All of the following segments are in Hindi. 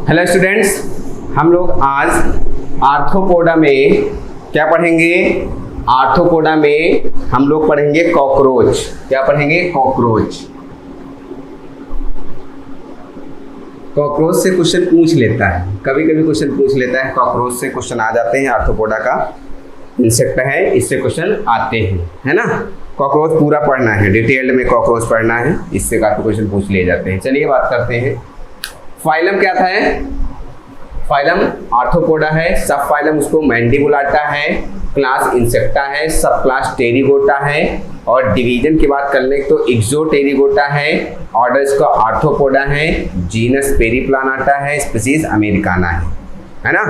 हेलो स्टूडेंट्स, हम लोग आज आर्थ्रोपोडा में क्या पढ़ेंगे? आर्थ्रोपोडा में हम लोग पढ़ेंगे कॉकरोच। क्या पढ़ेंगे? कॉकरोच। कॉकरोच से क्वेश्चन पूछ लेता है, कभी कभी क्वेश्चन पूछ लेता है। कॉकरोच से क्वेश्चन आ जाते हैं। आर्थ्रोपोडा का इंसेक्ट है, इससे क्वेश्चन आते हैं, है ना। कॉकरोच पूरा पढ़ना है, डिटेल्ड में कॉकरोच पढ़ना है, इससे काफी क्वेश्चन पूछ लिए जाते हैं। चलिए बात करते हैं। फाइलम क्या था? है फाइलम आर्थ्रोपोडा है। सब फाइलम उसको मैंडिबुलाटा है। क्लास इंसेक्टा है। सब क्लास टेरिगोटा है। और डिवीजन की बात कर लें तो एक्सोटेरिगोटा है। ऑर्डर इसका आर्थ्रोपोडा है। जीनस पेरिप्लानाटा है। स्पीसीज अमेरिकाना है ना।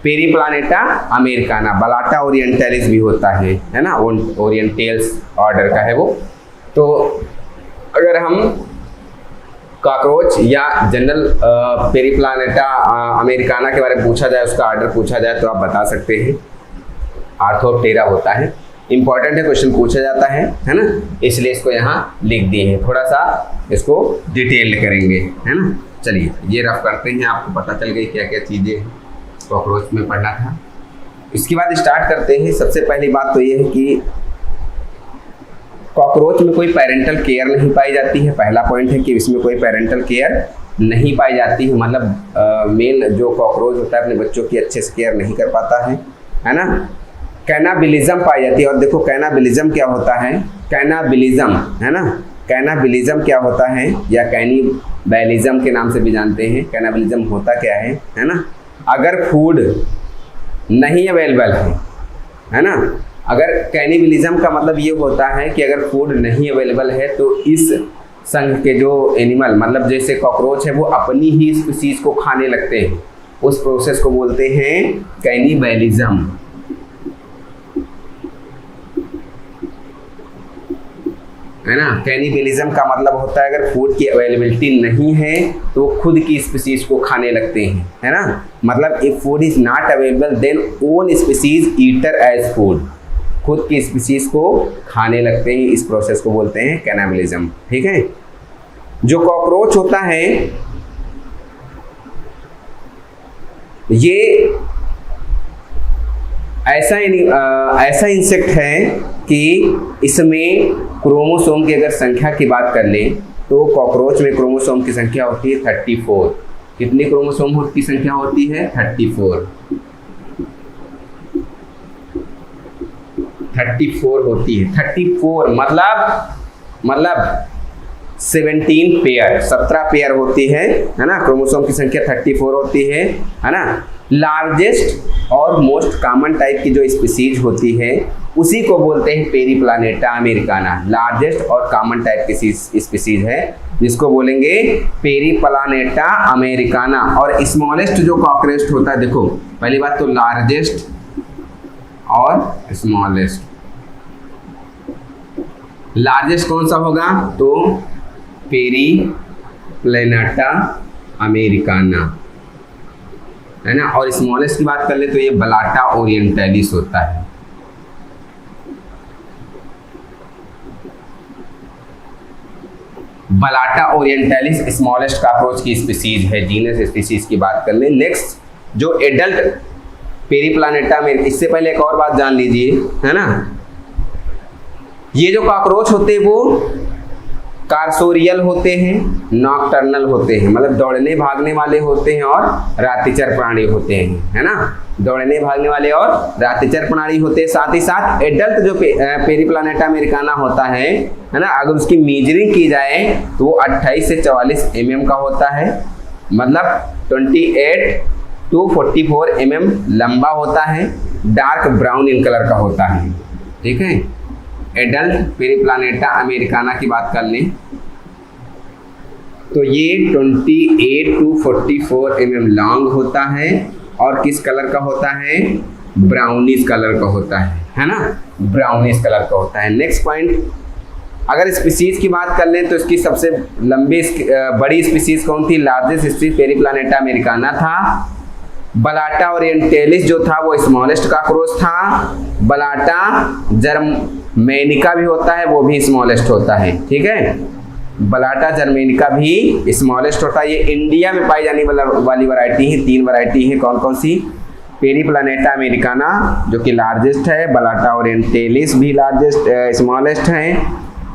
पेरिप्लानेटा अमेरिकाना। बलाटा ओरिएंटलिस भी होता है ना। ओरिएंटल्स ऑर्डर का है वो। तो अगर हम कॉकरोच या जनरल पेरिप्लानेटा अमेरिकाना के बारे में पूछा जाए, उसका ऑर्डर पूछा जाए, तो आप बता सकते हैं आर्थ्रोप्टेरा होता है। इंपॉर्टेंट है, क्वेश्चन पूछा जाता है ना, इसलिए इसको यहाँ लिख दिए हैं। थोड़ा सा इसको डिटेल करेंगे, है ना। चलिए ये रफ करते हैं, आपको पता चल गई क्या क्या चीज़ें कॉकरोच में पढ़ना था। इसके बाद स्टार्ट करते हैं। सबसे पहली बात तो ये है कि कॉकरोच में कोई पेरेंटल केयर नहीं पाई जाती है। पहला पॉइंट है कि इसमें कोई पेरेंटल केयर नहीं पाई जाती है। मतलब मेल जो कॉकरोच होता है अपने बच्चों की अच्छे से केयर नहीं कर पाता है ना। कैनाबिलिज्म पाई जाती है। और देखो कैनाबिलिज्म क्या होता है? कैनाबिलिज्म, है ना। कैनाबिलिज्म क्या होता है, या कैनिबैलिज्म के नाम से भी जानते हैं। कैनाबिलिज्म होता क्या है ना। अगर फूड नहीं अवेलेबल है ना। अगर कैनिबलिज्म का मतलब ये होता है कि अगर फूड नहीं अवेलेबल है तो इस संघ के जो एनिमल, मतलब जैसे कॉकरोच है, वो अपनी ही स्पीसीज को खाने लगते हैं। उस प्रोसेस को बोलते हैं कैनिबलिज्म, है ना। कैनिबलिज्म का मतलब होता है अगर फूड की अवेलेबिलिटी नहीं है तो खुद की स्पीसीज को खाने लगते हैं, है ना। मतलब if food is not available then own species eater as food. खुद की स्पीसीज को खाने लगते हैं, इस प्रोसेस को बोलते हैं कैनिबलिज्म। ठीक है। जो कॉकरोच होता है ये ऐसा इंसेक्ट है कि इसमें क्रोमोसोम की अगर संख्या की बात कर लें तो कॉकरोच में क्रोमोसोम की संख्या होती है 34। कितनी क्रोमोसोम की संख्या होती है? 34 होती है। 34 मतलब 17 पेयर, 17 पेयर होती है ना। क्रोमोसोम की संख्या 34 होती है ना। लार्जेस्ट और मोस्ट कॉमन टाइप की जो स्पीसीज होती है उसी को बोलते हैं पेरिप्लानेटा अमेरिकाना। लार्जेस्ट और कॉमन टाइप की स्पीसीज है जिसको बोलेंगे पेरिप्लानेटा अमेरिकाना। और स्मॉलेस्ट जो कॉकरोच होता है, देखो पहली बात तो लार्जेस्ट और स्मॉलेस्ट। लार्जेस्ट कौन सा होगा? तो पेरिप्लानेटा अमेरिकाना, है ना। और स्मॉलेस्ट की बात कर ले तो ये बलाटा ओरिएंटलिस होता है। बलाटा ओरिएंटलिस स्मॉलेस्ट कॉकरोच की स्पीसीज है। जीनस स्पीसीज की बात कर ले। नेक्स्ट जो एडल्ट पेरिप्लानेटा में, इससे पहले एक और बात जान लीजिए, है ना। ये जो कॉकरोच होते हैं वो कार्सोरियल होते हैं, नॉकटर्नल होते हैं, मतलब दौड़ने भागने वाले होते हैं और रात्रिचर प्राणी होते हैं, है ना। दौड़ने भागने वाले और रात्रिचर प्राणी होते हैं। साथ ही साथ एडल्ट जो पेरिप्लानेटा अमेरिकाना होता है ना, अगर उसकी मेजरिंग की जाए तो वो 28 से 44 mm का होता है। मतलब 28 to 44 mm लंबा होता है। डार्क ब्राउन इन कलर का होता है। ठीक है। एडल्ट पेरिप्लानेटा अमेरिकाना की बात कर लें तो ये 28 to 44 mm लॉन्ग होता है और किस कलर का होता है? ब्राउनिश कलर का होता है ना। ब्राउनिश कलर का होता है। नेक्स्ट पॉइंट, अगर स्पीसीज की बात कर लें तो इसकी सबसे लंबी बड़ी स्पीसीज कौन थी? लार्जेस्ट स्पीसीज पेरिप्लानेटा अमेरिकाना था। बलाटा ओरिएंटलिस जो था वो स्मॉलेस्ट कॉकरोच था। बलाटा जर्मेनिका भी होता है, वो भी स्मॉलेस्ट होता है। ठीक है। बलाटा जर्मेनिका भी स्मॉलेस्ट होता है। ये इंडिया में पाई जाने वाली वैरायटी है। 3 वैरायटी है, कौन कौन सी? पेरीप्लानेटा अमेरिकाना जो कि लार्जेस्ट है, बलाटा ओरिएंटेलिस भी लार्जेस्ट स्मॉलेस्ट है,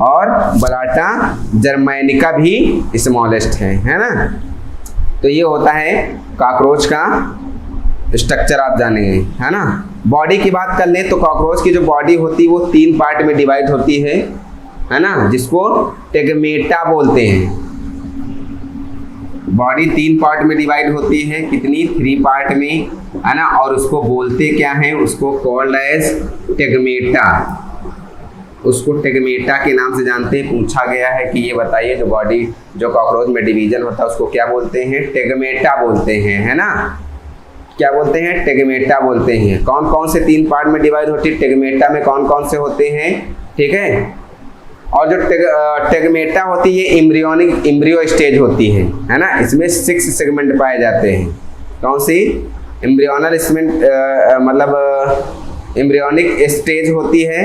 और बलाटा जर्मेनिका भी स्मॉलेस्ट है ना। तो ये होता है कॉकरोच का स्ट्रक्चर, आप जानेंगे, है ना। बॉडी की बात कर लें तो कॉकरोच की जो बॉडी होती है वो 3 पार्ट में डिवाइड होती है ना, जिसको टेगमेटा बोलते हैं। बॉडी 3 पार्ट में डिवाइड होती है, कितनी? 3 पार्ट में, है ना। और उसको बोलते क्या है? उसको कॉल्ड एज टेगमेटा। उसको टेगमेटा के नाम से जानते हैं। पूछा गया है कि ये बताइए जो बॉडी जो कॉकरोच में डिवीजन होता है उसको क्या बोलते हैं? टेगमेटा बोलते हैं, है ना। क्या बोलते हैं? टेगमेटा बोलते हैं। कौन कौन से 3 पार्ट में डिवाइड होती है टेगमेटा में? कौन कौन से होते हैं? ठीक है। और जो टेगमेटा होती है ये एम्ब्रियो स्टेज होती है ना। इसमें 6 सेगमेंट पाए जाते हैं। कौन सी? एम्ब्रियोनल मतलब एम्ब्रियोनिक स्टेज होती है।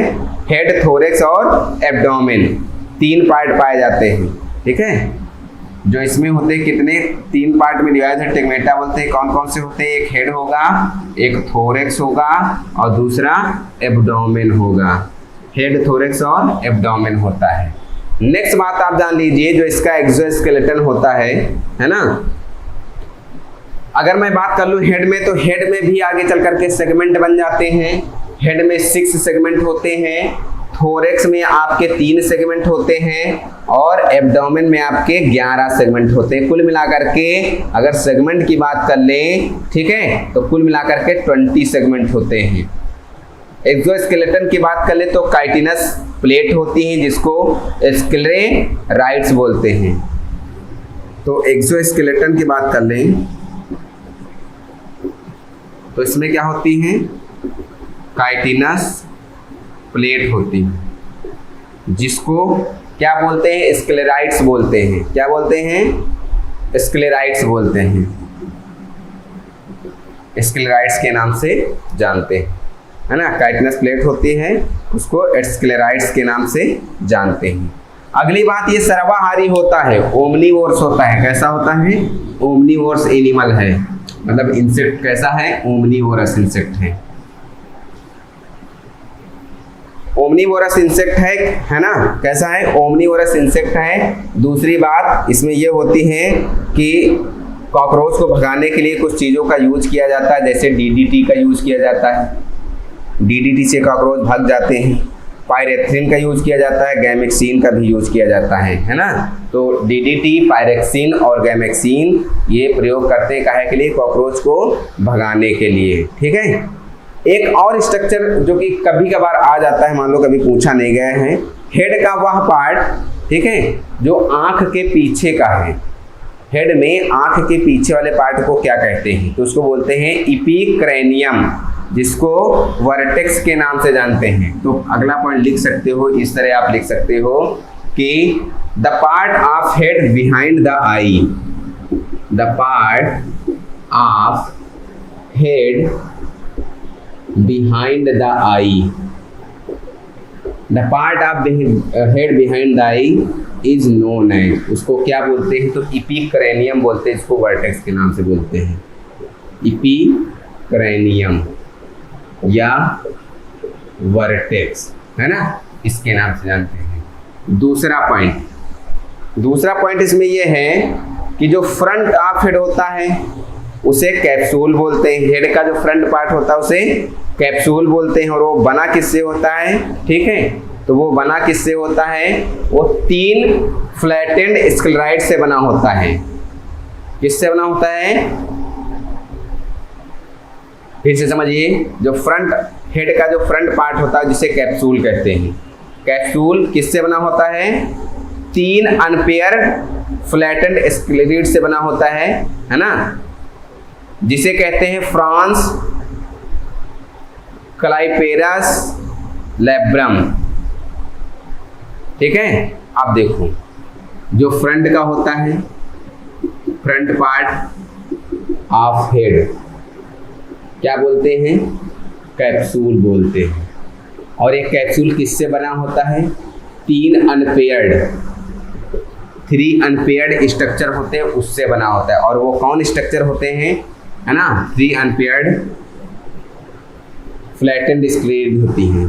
हेड, थोरेक्स और एब्डोमेन 3 पार्ट पाए जाते हैं। ठीक है। जो इसमें होते हैं कितने? 3 पार्ट में डिवाइड है, टेगमेटा बोलते हैं। कौन कौन से होते हैं? एक हेड होगा, एक थोरेक्स होगा और दूसरा एब्डोमेन होगा। हेड, थोरेक्स और एब्डोमेन होता है। नेक्स्ट बात आप जान लीजिए, जो इसका एक्सोस्केलेटन होता है ना। अगर मैं बात कर लूँ हेड में, तो हेड में भी आगे चल करके सेगमेंट बन जाते हैं। हेड में 6 सेगमेंट होते हैं, थोरेक्स में आपके 3 सेगमेंट होते हैं और एब्डोमेन में आपके 11 सेगमेंट होते हैं। कुल मिलाकर के अगर सेगमेंट की बात कर लें, ठीक है, तो कुल मिलाकर के 20 सेगमेंट होते हैं। एक्सोस्केलेटन की बात कर ले तो काइटिनस प्लेट होती है जिसको स्क्लेराइड्स बोलते हैं। तो एक्सोस्केलेटन की बात कर लें तो इसमें क्या होती है? काइटिनस प्लेट होती है जिसको क्या बोलते हैं? स्क्लेराइड्स बोलते हैं। क्या बोलते हैं? स्क्लेराइड्स बोलते हैं। स्क्लेराइड्स के नाम से जानते हैं, है ना। काइटिनस प्लेट होती है, उसको स्क्लेराइड्स के नाम से जानते हैं। अगली बात, ये सर्वाहारी होता है, ओमनीवोरस होता है। कैसा होता है? ओमनीवोरस एनिमल है, मतलब इंसेक्ट कैसा है? ओमनीवोरस इंसेक्ट है। ओमनीवोरस इंसेक्ट है ना। कैसा है? ओमनीवोरस इंसेक्ट है। दूसरी बात इसमें ये होती है कि कॉकरोच को भगाने के लिए कुछ चीज़ों का यूज किया जाता है, जैसे डीडीटी का यूज किया जाता है। डीडीटी से कॉकरोच भाग जाते हैं। पायरेथ्रिन का यूज किया जाता है, गैमेक्सिन का भी यूज किया जाता है ना। तो डीडीटी, पायरेक्सिन और गैमेक्सिन ये प्रयोग करते हैं काहे के लिए? कॉकरोच को भगाने के लिए। ठीक है। एक और स्ट्रक्चर जो कि कभी कभार आ जाता है, मान लो कभी पूछा नहीं गया है, हेड का वह पार्ट, ठीक है, जो आंख के पीछे का है। हेड में आंख के पीछे वाले पार्ट को क्या कहते हैं? तो उसको बोलते हैं इपिक्रैनियम, जिसको वर्टेक्स के नाम से जानते हैं। तो अगला पॉइंट लिख सकते हो, इस तरह आप लिख सकते हो कि the part of head behind the eye, the part of head behind the eye, the part of head behind the eye is known as, उसको क्या बोलते हैं? तो इपिक्रैनियम बोलते हैं, इसको वर्टेक्स के नाम से बोलते हैं। इपिक्रैनियम या वर्टेक्स, है ना, इसके नाम से जानते हैं। दूसरा पॉइंट इसमें यह है कि जो फ्रंट ऑफ हेड होता है उसे कैप्सूल बोलते हैं। हेड का जो फ्रंट पार्ट होता है उसे कैप्सूल बोलते हैं। और वो बना किससे होता है? ठीक है, तो वो बना किससे होता है? वो 3 फ्लैटेंड स्क्लेराइड से बना होता है। किससे बना होता है? फिर से समझिए, जो फ्रंट हेड का जो फ्रंट पार्ट होता है जिसे कैप्सूल कहते हैं। कैप्सूल किससे बना होता है? 3 अनपेयर्ड फ्लैटेंड स्क्लेराइड से बना होता है ना, जिसे कहते हैं फ्रांस क्लाइपेरस लैब्रम। ठीक है। आप देखो, जो फ्रंट का होता है, फ्रंट पार्ट ऑफ हेड क्या बोलते हैं? कैप्सूल बोलते हैं। और एक कैप्सूल किससे बना होता है? 3 अनपेयर्ड 3 अनपेयर्ड स्ट्रक्चर होते हैं उससे बना होता है। और वो कौन स्ट्रक्चर होते हैं, है ना, 3 अनपेयर्ड फ्लैटेंड स्क्लेराइड्स होती हैं।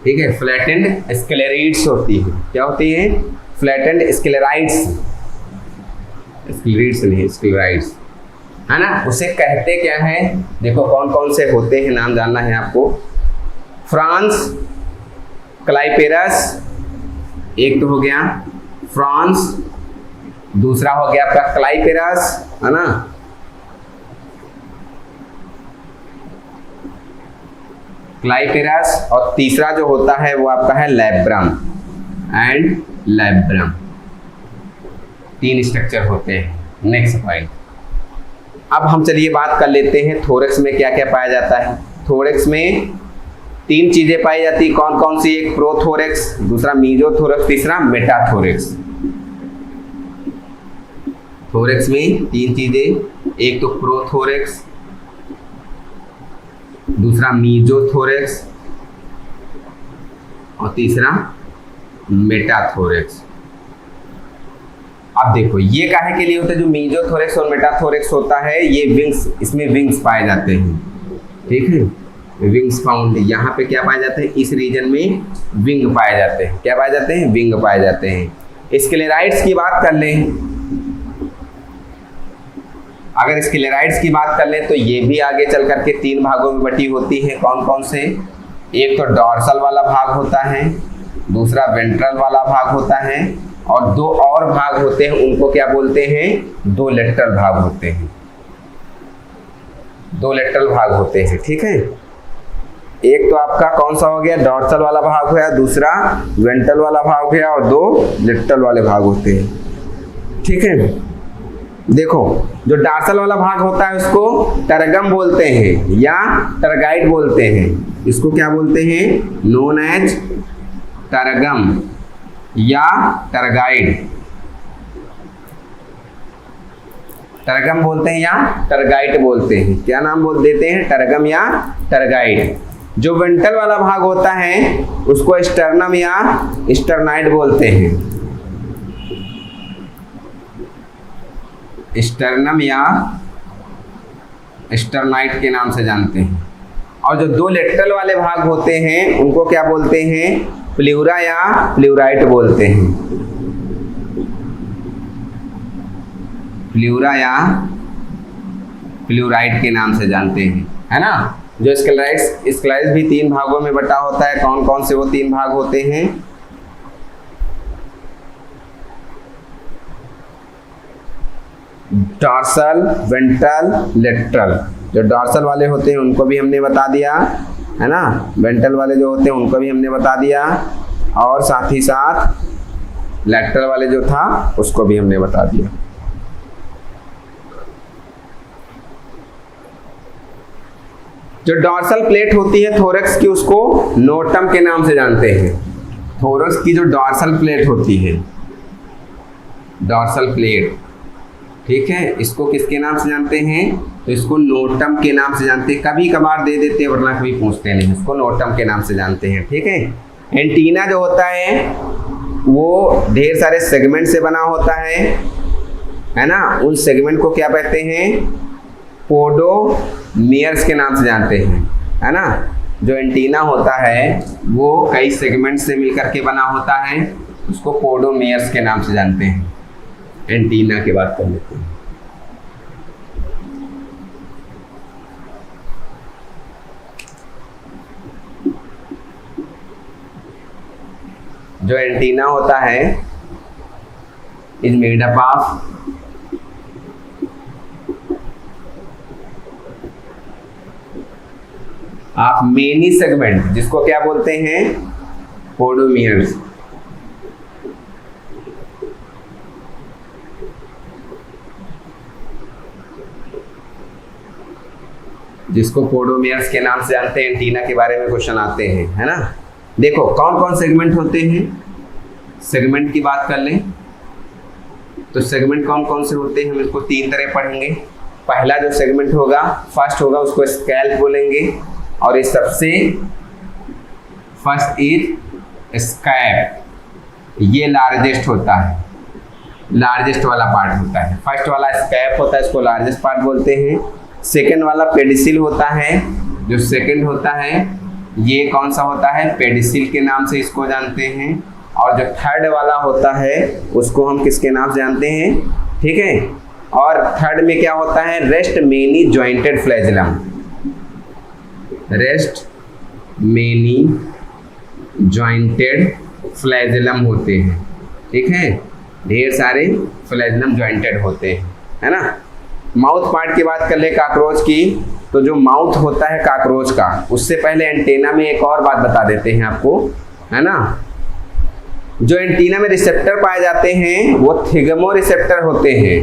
ठीक है, फ्लैटेंड स्क्लेराइड्स होती है। क्या होती है? फ्लैटेंड स्क्लेराइड्स, स्क्लेराइड्स नहीं, स्क्लेराइड्स, है ना। उसे कहते क्या है? देखो कौन कौन से होते हैं, नाम जानना है आपको। फ्रांस क्लाइपेरस एक तो हो गया, फ्रांस, दूसरा हो गया आपका क्लाइपेरस, है ना, क्लाइपेरस, और तीसरा जो होता है वो आपका है लैब्रम एंड लैब्रम। 3 स्ट्रक्चर होते हैं। नेक्स्ट पॉइंट, अब हम चलिए बात कर लेते हैं थोरेक्स में क्या क्या पाया जाता है। थोरेक्स में 3 चीजें पाई जाती, कौन कौन सी? एक प्रोथोरेक्स, दूसरा मीजोथोरेक्स, तीसरा मेटाथोरेक्स। थोरेक्स में 3 चीजें, एक तो प्रोथोरेक्स, दूसरा मीजोथोरेक्स और तीसरा मेटाथोरेक्स। अब देखो ये काहे के लिए होता है? जो मीजोथोरेक्स और मेटाथोरेक्स होता है ये विंग्स, इसमें विंग्स पाए जाते हैं। ठीक है, विंग्स फाउंड, यहाँ पे क्या पाए जाते हैं? इस रीजन में विंग पाए जाते हैं। क्या पाए जाते हैं? विंग पाए जाते हैं। स्क्लेराइड्स की बात कर लें, अगर स्क्लेराइड्स की बात कर लें तो ये भी आगे चल करके 3 भागों में बटी होती है। कौन कौन से? एक तो डॉर्सल वाला भाग होता है, दूसरा वेंट्रल वाला भाग होता है, और 2 और भाग होते हैं, उनको क्या बोलते हैं? 2 लेटरल भाग होते हैं। 2 लेटरल भाग होते हैं। ठीक है, एक तो आपका कौन सा हो गया? डॉर्सल वाला भाग हो गया, दूसरा वेंट्रल वाला भाग हो गया, और 2 लेटरल वाले भाग होते हैं। ठीक है, देखो जो डार्सल वाला भाग होता है उसको टरगम बोलते हैं या टरगाइड बोलते हैं। इसको क्या बोलते हैं? नोन एज टरगम या टरगाइड। टरगम बोलते हैं या टरगाइड बोलते हैं। क्या नाम बोल देते हैं? टरगम या टरगाइड। जो वेंट्रल वाला भाग होता है उसको स्टर्नम या स्टर्नाइड बोलते हैं। स्टर्नम या स्टर्नाइट के नाम से जानते हैं। और जो 2 लेटरल वाले भाग होते हैं उनको क्या बोलते हैं? प्ल्यूरा या प्ल्यूराइट बोलते हैं। प्ल्यूरा या प्ल्यूराइट के नाम से जानते हैं, है ना। जो स्क्लेराइड्स भी 3 भागों में बटा होता है। कौन कौन से वो 3 भाग होते हैं? Dorsal, ventral, lateral. जो डॉर्सल वाले होते हैं उनको भी हमने बता दिया, है ना। वेंट्रल वाले जो होते हैं उनको भी हमने बता दिया, और साथ ही साथ लेटरल वाले जो था उसको भी हमने बता दिया। जो डॉर्सल प्लेट होती है थोरेक्स की उसको नोटम के नाम से जानते हैं। थोरेक्स की जो डॉर्सल प्लेट होती है, डॉर्सल प्लेट, ठीक है, इसको किसके नाम से जानते हैं? तो इसको नोटम के नाम से जानते हैं। कभी कभार दे देते हैं वरना कभी पूछते नहीं, इसको नोटम के नाम से जानते हैं। ठीक है, एंटीना जो होता है वो ढेर सारे सेगमेंट से बना होता है ना। उन सेगमेंट को क्या कहते हैं? पोडोमियर्स के नाम से जानते हैं, है ना। जो एंटीना होता है वो कई सेगमेंट से मिलकर के बना होता है, उसको पोडोमियर्स के नाम से जानते हैं। एंटीना की बात कर लेते हैं। जो एंटीना होता है is made up of many segment, जिसको क्या बोलते हैं? पोडोमियर्स। जिसको पोडोमियर्स के नाम से जानते हैं। एंटीना के बारे में क्वेश्चन आते हैं, है ना। देखो कौन कौन सेगमेंट होते हैं। सेगमेंट की बात कर लें तो सेगमेंट कौन कौन से होते हैं हम इसको 3 तरह पढ़ेंगे। पहला जो सेगमेंट होगा, फर्स्ट होगा, उसको स्कैल्प बोलेंगे, और ये सबसे फर्स्ट इज स्कैप, ये लार्जेस्ट होता है, लार्जेस्ट वाला पार्ट होता है। फर्स्ट वाला स्कैप होता है, इसको लार्जेस्ट पार्ट बोलते हैं। सेकंड वाला पेडिसिल होता है, जो सेकंड होता है ये कौन सा होता है, पेडिसिल के नाम से इसको जानते हैं। और जो थर्ड वाला होता है उसको हम किसके नाम से जानते हैं, ठीक है। और थर्ड में क्या होता है, rest many jointed flagellum, rest many jointed flagellum होते हैं, ठीक है। ढेर सारे फ्लैजिलम जॉइंटेड होते हैं, है ना। माउथ पार्ट की बात कर ले काकरोच की, तो जो माउथ होता है काकरोच का, उससे पहले एंटीना में एक और बात बता देते हैं आपको, है ना। जो एंटीना में रिसेप्टर पाए जाते हैं वो थिगमो रिसेप्टर होते हैं,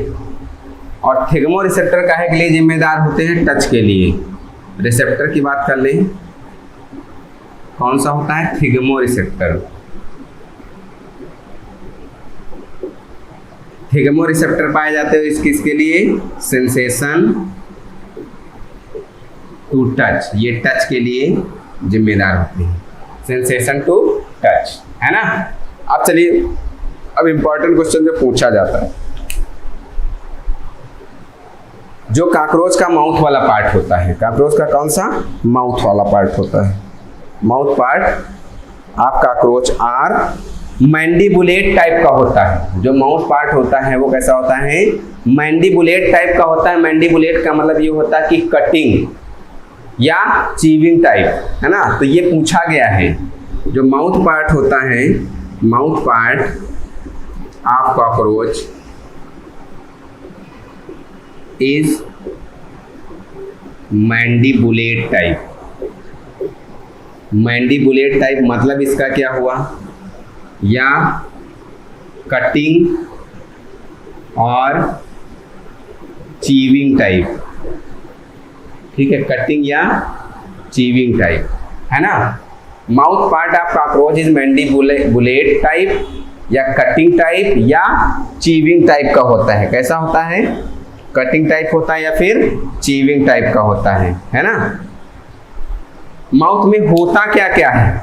और थिगमो रिसेप्टर काहे के लिए जिम्मेदार होते हैं, टच के लिए। रिसेप्टर की बात कर लें, कौन सा होता है, थिगमो रिसेप्टर। थिगमो रिसेप्टर पाए जाते हैं किसके लिए, सेंसेशन टू टच, ये टच के लिए जिम्मेदार होते हैं, सेंसेशन टू टच, है ना। अब चलिए, अब इंपॉर्टेंट क्वेश्चन जो पूछा जाता है, जो काकरोच का माउथ वाला पार्ट होता है, काकरोच का कौन सा, माउथ वाला पार्ट होता है। माउथ पार्ट आप काकरोच आर मैंडिबुलेट टाइप का होता है। जो माउथ पार्ट होता है वो कैसा होता है, मैंडिबुलेट टाइप का होता है। मैंडिबुलेट का मतलब ये होता है कि कटिंग या चीविंग टाइप, है ना। तो ये पूछा गया है, जो माउथ पार्ट होता है, mouth part of cockroach is mandibulate type. Mandibulate type मतलब इसका क्या हुआ, या कटिंग और चीविंग टाइप, ठीक है, कटिंग या चीविंग टाइप, है ना। Mouth part of cockroach is mandibulate type, या कटिंग टाइप या चीविंग टाइप का होता है। कैसा होता है, कटिंग टाइप होता है या फिर चीविंग टाइप का होता है ना। माउथ में होता क्या क्या है,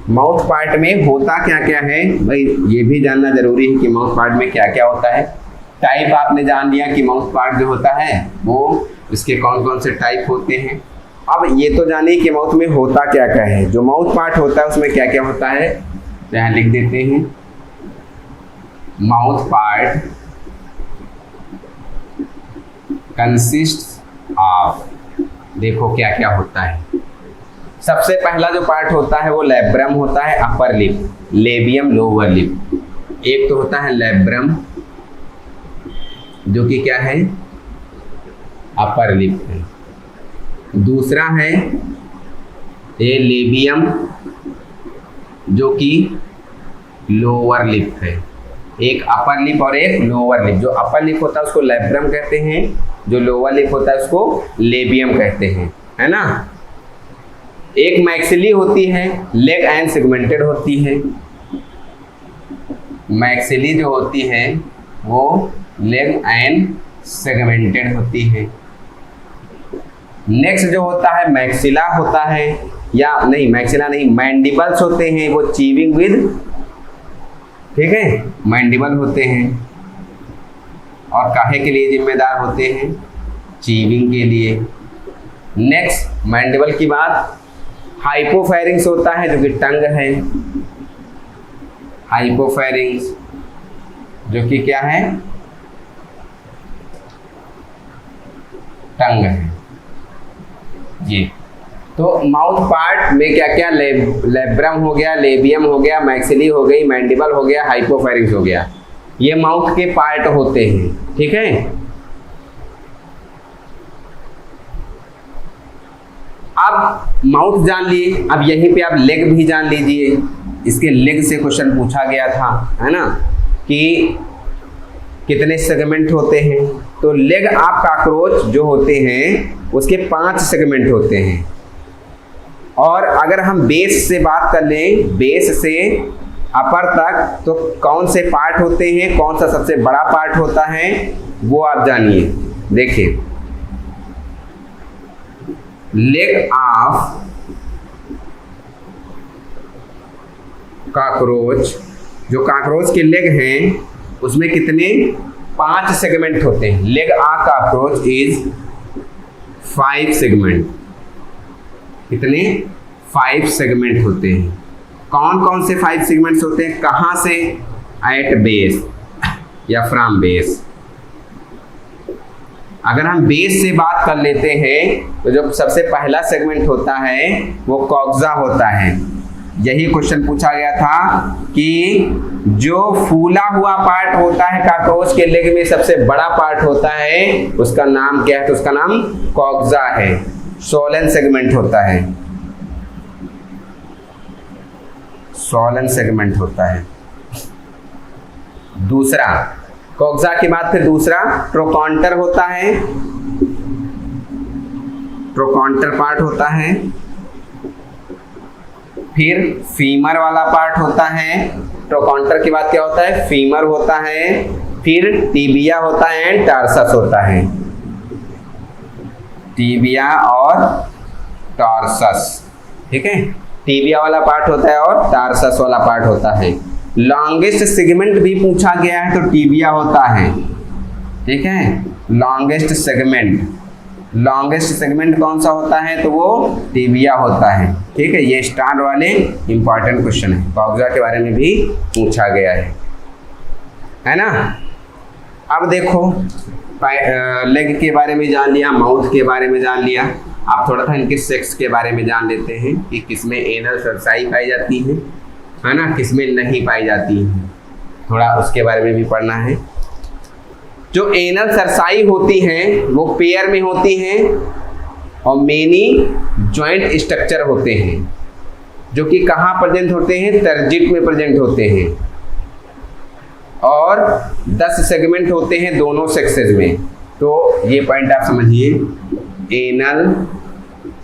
माउथ पार्ट में होता क्या क्या है, भाई ये भी जानना जरूरी है कि माउथ पार्ट में क्या क्या होता है। टाइप आपने जान लिया कि माउथ पार्ट जो होता है वो इसके कौन कौन से टाइप होते हैं। अब ये तो जानिए कि माउथ में होता क्या क्या है। जो माउथ पार्ट होता है उसमें क्या क्या होता है, यहाँ लिख देते हैं। माउथ पार्ट कंसिस्ट ऑफ, देखो क्या क्या होता है। सबसे पहला जो पार्ट होता है वो लैब्रम होता है, upper lip, labium lower lip. एक तो होता है लैब्रम जो कि क्या है, अपर लिप है। दूसरा है ये लेबियम जो कि लोअर लिप है। एक अपर लिप और एक लोअर लिप। जो अपर लिप होता है उसको लैब्रम कहते हैं, जो लोअर लिप होता है उसको लेबियम कहते हैं, है ना। एक मैक्सिली होती है, लेग एंड सेगमेंटेड होती है। मैक्सिली जो होती है वो लेग एंड सेगमेंटेड होती है। नेक्स्ट जो होता है मैक्सिला होता है, या नहीं मैक्सिला नहीं, मैंडिबल्स होते हैं, वो चीविंग विद, ठीक है, मैंडिबल होते हैं और काहे के लिए जिम्मेदार होते हैं, चीविंग के लिए। नेक्स्ट मैंडिबल की बात, हाइपोफेरिंग्स होता है जो कि टंग है, हाइपोफेरिंग्स जो कि क्या है, टंग है जी। तो माउथ पार्ट में क्या क्या, लैब्रम हो गया, लेबियम हो गया, मैक्सिली हो गई, मैंडिबल हो गया, हाइपोफेरिंग्स हो गया, ये माउथ के पार्ट होते हैं, ठीक है। अब माउथ जान लिए, अब यहीं पे आप लेग भी जान लीजिए। इसके लेग से क्वेश्चन पूछा गया था, है ना, कि कितने सेगमेंट होते हैं। तो लेग ऑफ कॉकरोच जो होते हैं उसके 5 सेगमेंट होते हैं। और अगर हम बेस से बात कर लें, बेस से अपर तक, तो कौन से पार्ट होते हैं, कौन सा सबसे बड़ा पार्ट होता है, वो आप जानिए। देखिए, लेग ऑफ कॉकरोच, जो कॉकरोच के लेग हैं उसमें कितने 5 सेगमेंट होते हैं। Leg a cockroach is 5 segment. कितने 5 सेगमेंट होते हैं। कौन कौन से 5 सेगमेंट्स होते हैं, कहाँ से, एट बेस या फ्रॉम बेस। अगर हम बेस से बात कर लेते हैं तो जो सबसे पहला सेगमेंट होता है वो कॉक्सा होता है। यही क्वेश्चन पूछा गया था कि जो फूला हुआ पार्ट होता है कॉकरोच के लेग में सबसे बड़ा पार्ट होता है उसका नाम क्या है, तो उसका नाम कॉक्सा है। सोलन सेगमेंट होता है, सोलन सेगमेंट होता है। दूसरा कॉक्सा के बाद फिर दूसरा ट्रोकॉन्टर होता है, ट्रोकॉन्टर पार्ट होता है। फिर फीमर वाला पार्ट होता है। ट्रोकॉन्टर के बाद क्या होता है, फीमर होता है। फिर टीबिया होता है, टार्सस होता है। टीबिया और टार्सस, ठीक है। टीबिया वाला पार्ट होता है और टार्सस वाला पार्ट होता है। लॉन्गेस्ट सेगमेंट भी पूछा गया है तो टीबिया होता है, ठीक है। लॉन्गेस्ट सेगमेंट, लॉन्गेस्ट सेगमेंट कौन सा होता है, तो वो टीबिया होता है, ठीक है। ये स्टार वाले इंपॉर्टेंट क्वेश्चन है, कॉक्सा के बारे में भी पूछा गया है ना। अब देखो लेग के बारे में जान लिया, माउथ के बारे में जान लिया। आप थोड़ा सा इनके सेक्स के बारे में जान लेते हैं कि किसमें एनल सरसाई पाई जाती है ना, किसमें नहीं पाई जाती है, थोड़ा उसके बारे में भी पढ़ना है। जो एनल सरसाई होती हैं वो पेयर में होती हैं और मेनी जॉइंट स्ट्रक्चर होते हैं, जो कि कहाँ प्रेजेंट होते हैं, टर्जिट में प्रेजेंट होते हैं। और 10 सेगमेंट होते हैं दोनों सेक्सेस में। तो ये पॉइंट आप समझिए, एनल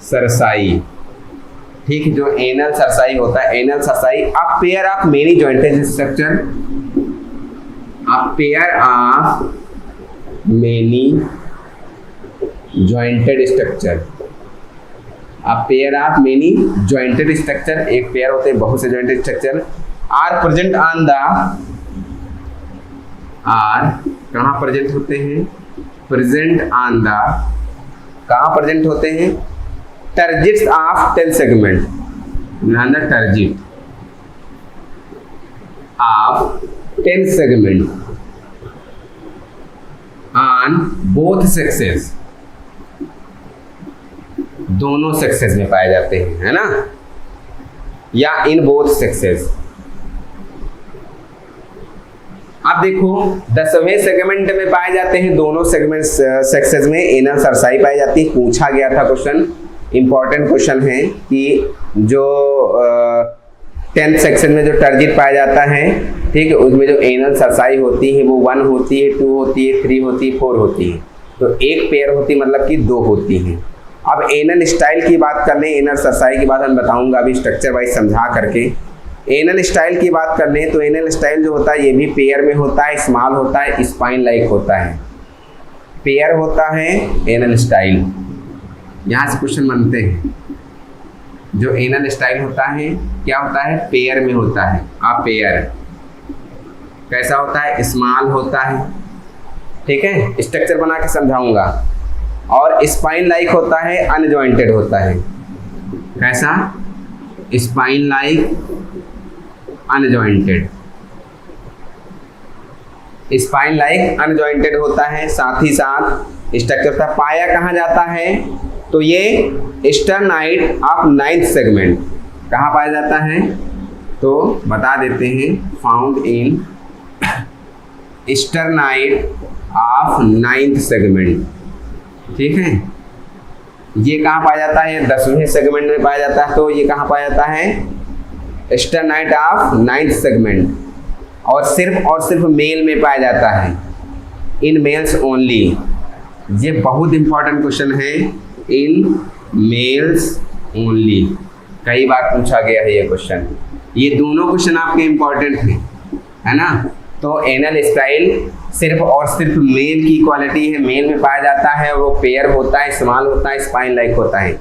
सरसाई, ठीक है। जो एनल सरसाई होता है, anal cerci a pair of many jointed structure, a pair of many jointed structure, a pair of many jointed structure, एक पेयर होते हैं बहुत से jointed structure, are present on the, are कहाँ प्रेजेंट होते हैं, प्रेजेंट ऑन द, कहाँ प्रेजेंट होते हैं, tergites of 10 segment, tergite of 10 segment on both sexes, दोनों सेक्सेस में पाए जाते हैं, है ना, या इन बोथ सेक्सेस। अब देखो 10वें सेगमेंट में पाए जाते हैं दोनों सेगमेंट सेक्सेस में एनल सरसाई पाई जाती है। पूछा गया था क्वेश्चन, इंपॉर्टेंट क्वेश्चन है कि जो 10th सेक्शन में जो टर्जिट पाया जाता है, ठीक है, उसमें जो एनल सरसाई होती है वो 1 होती है, 2 होती है, 3 होती है, 4 होती है। तो एक पेयर होती मतलब कि 2 होती हैं। अब एनल स्टाइल की बात कर लें, एनल सरसाई की बात हम बताऊंगा अभी स्ट्रक्चर वाइज समझा करके। एनल स्टाइल की बात कर लें तो एनल स्टाइल जो होता है ये भी पेयर में होता है, स्मॉल होता है, स्पाइन लाइक होता है, पेयर होता है एनल स्टाइल। यहाँ से क्वेश्चन बनते हैं, जो एनल स्टाइल होता है क्या होता है, पेयर में होता है। आप पेयर कैसा होता है, स्मॉल होता है, ठीक है, स्ट्रक्चर बना के समझाऊंगा। और स्पाइन लाइक होता है, अनजॉइंटेड होता है। कैसा, स्पाइन लाइक अनजॉइंटेड, स्पाइन लाइक अनजॉइंटेड होता है। साथ ही साथ स्ट्रक्चर का पाया कहाँ जाता है, तो ये स्टर्नाइड ऑफ 9th सेगमेंट कहाँ पाया जाता है, तो बता देते हैं, found in sternite of 9th segment, ठीक है। ये कहाँ पाया जाता है, 10वें सेगमेंट में पाया जाता है। तो ये कहाँ पाया जाता है, स्टर्नाइड ऑफ 9th सेगमेंट, और सिर्फ मेल में पाया जाता है, इन मेल्स ओनली। ये बहुत इंपॉर्टेंट क्वेश्चन है, इन मेल्स ओनली, कई बार पूछा गया है ये क्वेश्चन। ये दोनों क्वेश्चन आपके इंपॉर्टेंट हैं, है ना। तो एनल स्टाइल सिर्फ और सिर्फ मेल की क्वालिटी है, मेल में पाया जाता है, वो पेयर होता है, स्मॉल होता है, स्पाइन लाइक होता है।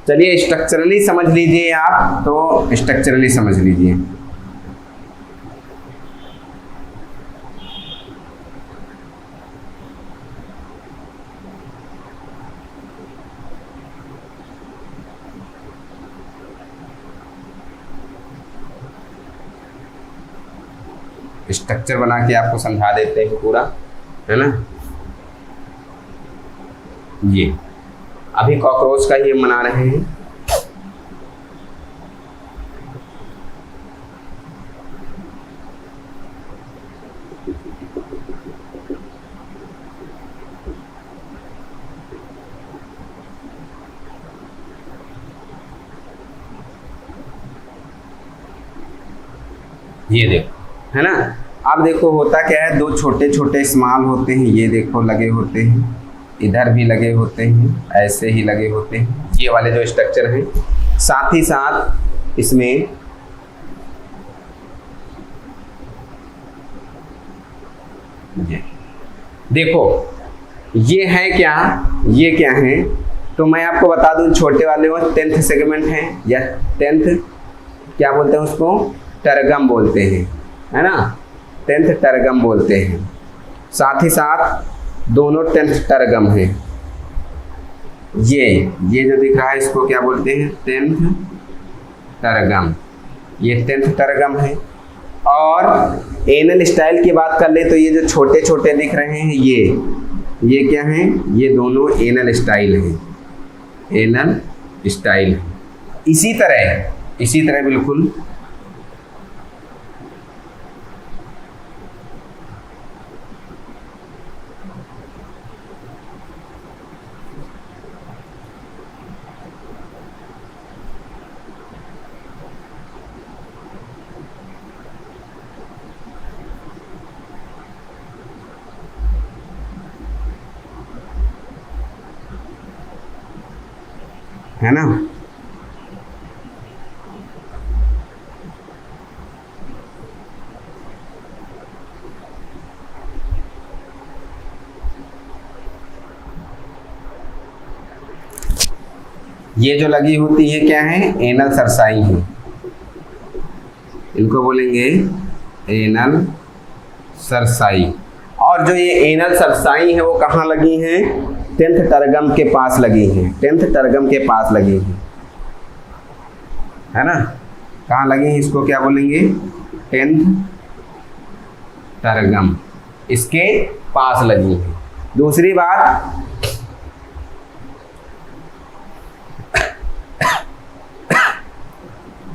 चलिए स्ट्रक्चरली समझ लीजिए आप, तो स्ट्रक्चरली समझ लीजिए। स्ट्रक्चर बना के आपको समझा देते हैं पूरा, है ना। ये अभी कॉकरोच का ही बना रहे हैं। ये देखो, है ना। अब देखो होता क्या है, दो छोटे छोटे स्मॉल होते हैं, ये देखो लगे होते हैं, इधर भी लगे होते हैं, ऐसे ही लगे होते हैं, ये वाले जो स्ट्रक्चर हैं। साथ ही साथ इसमें ये देखो, ये है क्या, ये क्या है, तो मैं आपको बता दूं, छोटे वाले वो 10th सेगमेंट है, या 10th क्या बोलते हैं उसको, टरगम बोलते हैं, है ना। 10th टरगम बोलते हैं। साथ ही साथ दोनों 10th टरगम हैं। ये जो दिख रहा है इसको क्या बोलते हैं, 10th टरगम, ये 10th टरगम है। और एनल स्टाइल की बात कर ले तो ये जो छोटे छोटे दिख रहे हैं, ये क्या हैं, ये दोनों एनल स्टाइल हैं, एनल स्टाइल। इसी तरह बिल्कुल है ना। ये जो लगी होती है क्या है, एनल सरसाई है, इनको बोलेंगे एनल सरसाई। और जो ये एनल सरसाई है वो कहाँ लगी हैं, 10th टरगम के पास लगी हैं, 10th टरगम के पास लगी हैं, है ना। कहाँ लगी हैं, इसको क्या बोलेंगे, 10th टरगम, इसके पास लगी हैं। दूसरी बात,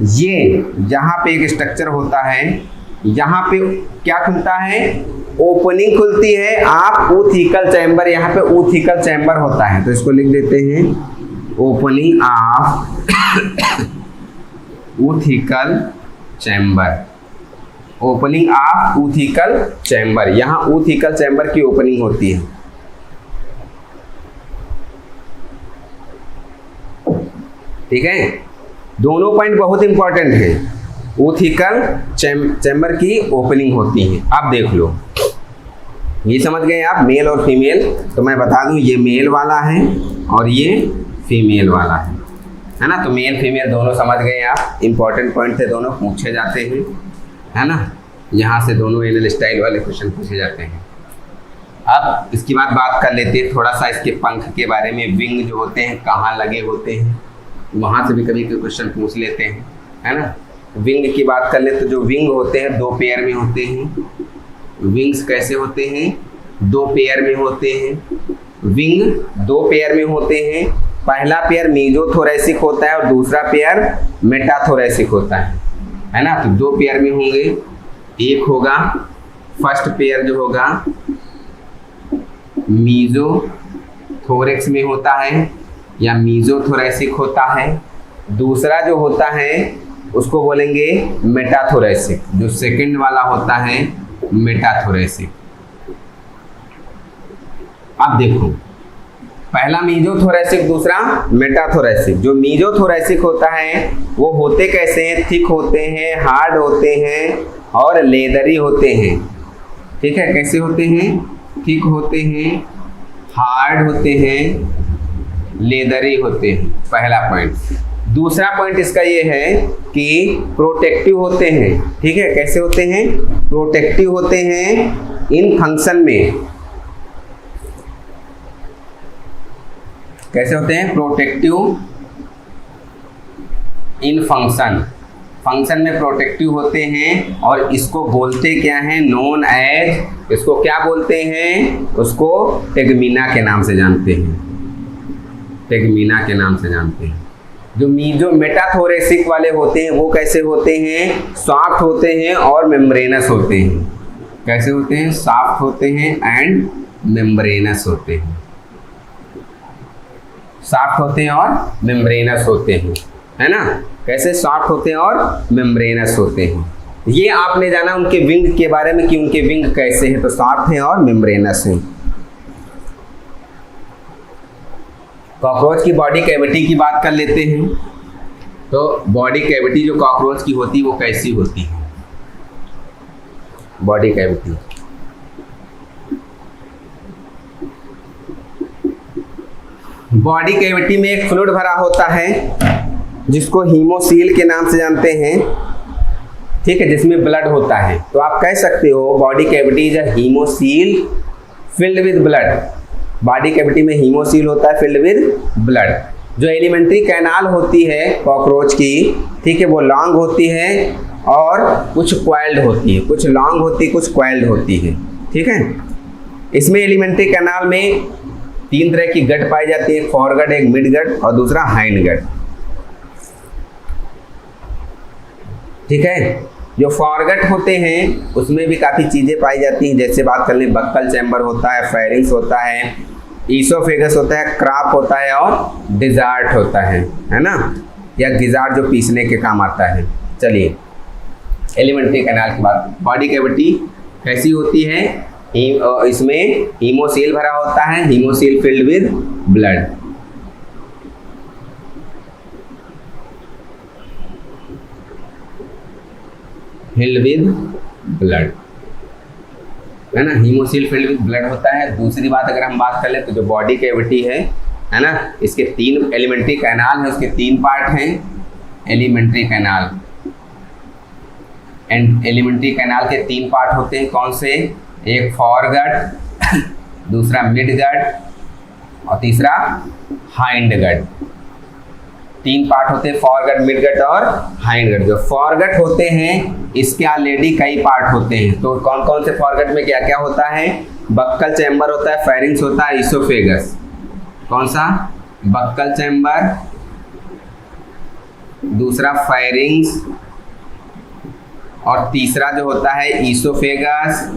ये यहाँ पे एक स्ट्रक्चर होता है, यहाँ पे क्या खुलता है, ओपनिंग खुलती है, आप ऊथिकल चैम्बर, यहाँ पे ऊथिकल चैम्बर होता है, तो इसको लिख देते हैं opening of oothecal chamber, opening of oothecal chamber, यहाँ ऊथिकल चैम्बर की ओपनिंग होती है। ठीक है, दोनों पॉइंट बहुत इंपॉर्टेंट है, ऊथिकल चैम्बर की ओपनिंग होती है। आप देख लो, ये समझ गए आप, मेल और फीमेल। तो मैं बता दूं, ये मेल वाला है और ये फीमेल वाला है ना। तो मेल फीमेल दोनों समझ गए आप, इंपॉर्टेंट पॉइंट थे, दोनों पूछे जाते हैं, है ना। यहाँ से दोनों एनल स्टाइल वाले क्वेश्चन पूछे जाते हैं। अब इसके बाद बात कर लेते हैं थोड़ा सा इसके पंख के बारे में, विंग जो होते हैं कहाँ लगे होते हैं, वहाँ से भी कभी क्वेश्चन पूछ लेते हैं, है ना। विंग की बात कर ले तो जो विंग होते हैं 2 पेयर में होते हैं। विंग्स कैसे होते हैं, 2 पेयर में होते हैं। विंग 2 पेयर में होते हैं, पहला पेयर मीजोथोरैसिक होता है और दूसरा पेयर मेटाथोरैसिक होता है ना। तो 2 पेयर में होंगे, एक होगा फर्स्ट पेयर जो होगा मीजोथोरैक्स में होता है या मीजोथोरैसिक होता है, दूसरा जो होता है उसको बोलेंगे मेटाथोरैसिक, जो सेकंड वाला होता है मेटाथोरैसिक। अब देखो, पहला मीजोथोरैसिक, दूसरा मेटाथोरैसिक। जो मीजोथोरैसिक होता है वो होते कैसे हैं, थिक होते हैं, हार्ड होते हैं और लेदरी होते हैं। ठीक है, कैसे होते हैं, थिक होते हैं, हार्ड होते हैं, लेदरी होते हैं, पहला पॉइंट। दूसरा पॉइंट इसका ये है कि प्रोटेक्टिव होते हैं। ठीक है, कैसे होते हैं, प्रोटेक्टिव होते हैं इन फंक्शन में। कैसे होते हैं, प्रोटेक्टिव इन फंक्शन। फंक्शन में प्रोटेक्टिव होते हैं और इसको बोलते क्या है, नोन एज, इसको क्या बोलते हैं, उसको टेगमीना के नाम से जानते हैं, टेगमीना के नाम से जानते हैं। जो मेटाथोरेसिक वाले होते हैं वो कैसे होते हैं, सॉफ्ट होते हैं और मेम्ब्रेनस होते हैं। कैसे होते हैं, सॉफ्ट होते हैं एंड मेम्ब्रेनस होते हैं, सॉफ्ट होते हैं और मेम्ब्रेनस होते हैं, है ना। कैसे, सॉफ्ट होते हैं और मेम्ब्रेनस होते हैं। ये आपने जाना उनके विंग के बारे में कि उनके विंग कैसे हैं, तो सॉफ्ट हैं और मेम्ब्रेनस हैं। कॉकरोच की बॉडी कैविटी की बात कर लेते हैं। तो बॉडी कैविटी जो कॉकरोच की होती है वो कैसी होती है, बॉडी कैविटी। बॉडी कैविटी में एक फ्लूइड भरा होता है जिसको हीमोसील के नाम से जानते हैं, ठीक है, जिसमें ब्लड होता है। तो आप कह सकते हो body cavity is a haemocoel filled with blood. Body cavity में हीमोसील होता है फिल्ड विद ब्लड। जो एलिमेंट्री कैनाल होती है कॉकरोच की, ठीक है, वो लॉन्ग होती है और कुछ क्वाइल्ड होती है, कुछ लॉन्ग होती है, कुछ क्वाइल्ड होती है, ठीक है। इसमें एलिमेंट्री कैनाल में 3 तरह की गट पाई जाती है, एक फॉरगट, एक मिड गट और दूसरा हाइंड गट, ठीक है। जो फॉरगट होते हैं उसमें भी काफ़ी चीज़ें पाई जाती हैं, जैसे बात कर लें बक्कल चैम्बर होता है, फेरिंग्स होता है, ईसोफेगस होता है, क्राप होता है और डिजार्ट होता है ना, या गिजार्ड जो पीसने के काम आता है। चलिए एलिमेंट्री कैनाल की बात। बॉडी कैविटी कैसी होती है, इसमें हीमोसील भरा होता है, haemocoel filled with blood. Filled with blood, है ना, हीमोसील फिल्ड विद ब्लड होता है। दूसरी बात अगर हम बात कर ले तो जो बॉडी कैविटी है ना, इसके 3 एलिमेंट्री कैनाल है, उसके 3 पार्ट हैं। Alimentary canal, and alimentary canal के 3 पार्ट होते हैं, कौन से, एक फॉरगट, दूसरा मिड गट और तीसरा हाइंड गट। 3 पार्ट होते हैं, फॉरगट, मिड गट और हाइंड गट। जो फॉरगट होते हैं इसके ऑलरेडी कई पार्ट होते हैं। तो कौन कौन से फॉरगट में क्या क्या होता है, बक्कल चैम्बर होता है, फेरिंग्स होता है, ईसोफेगस। कौन सा, बक्कल चैम्बर, दूसरा फेरिंग्स और तीसरा जो होता है ईसोफेगस,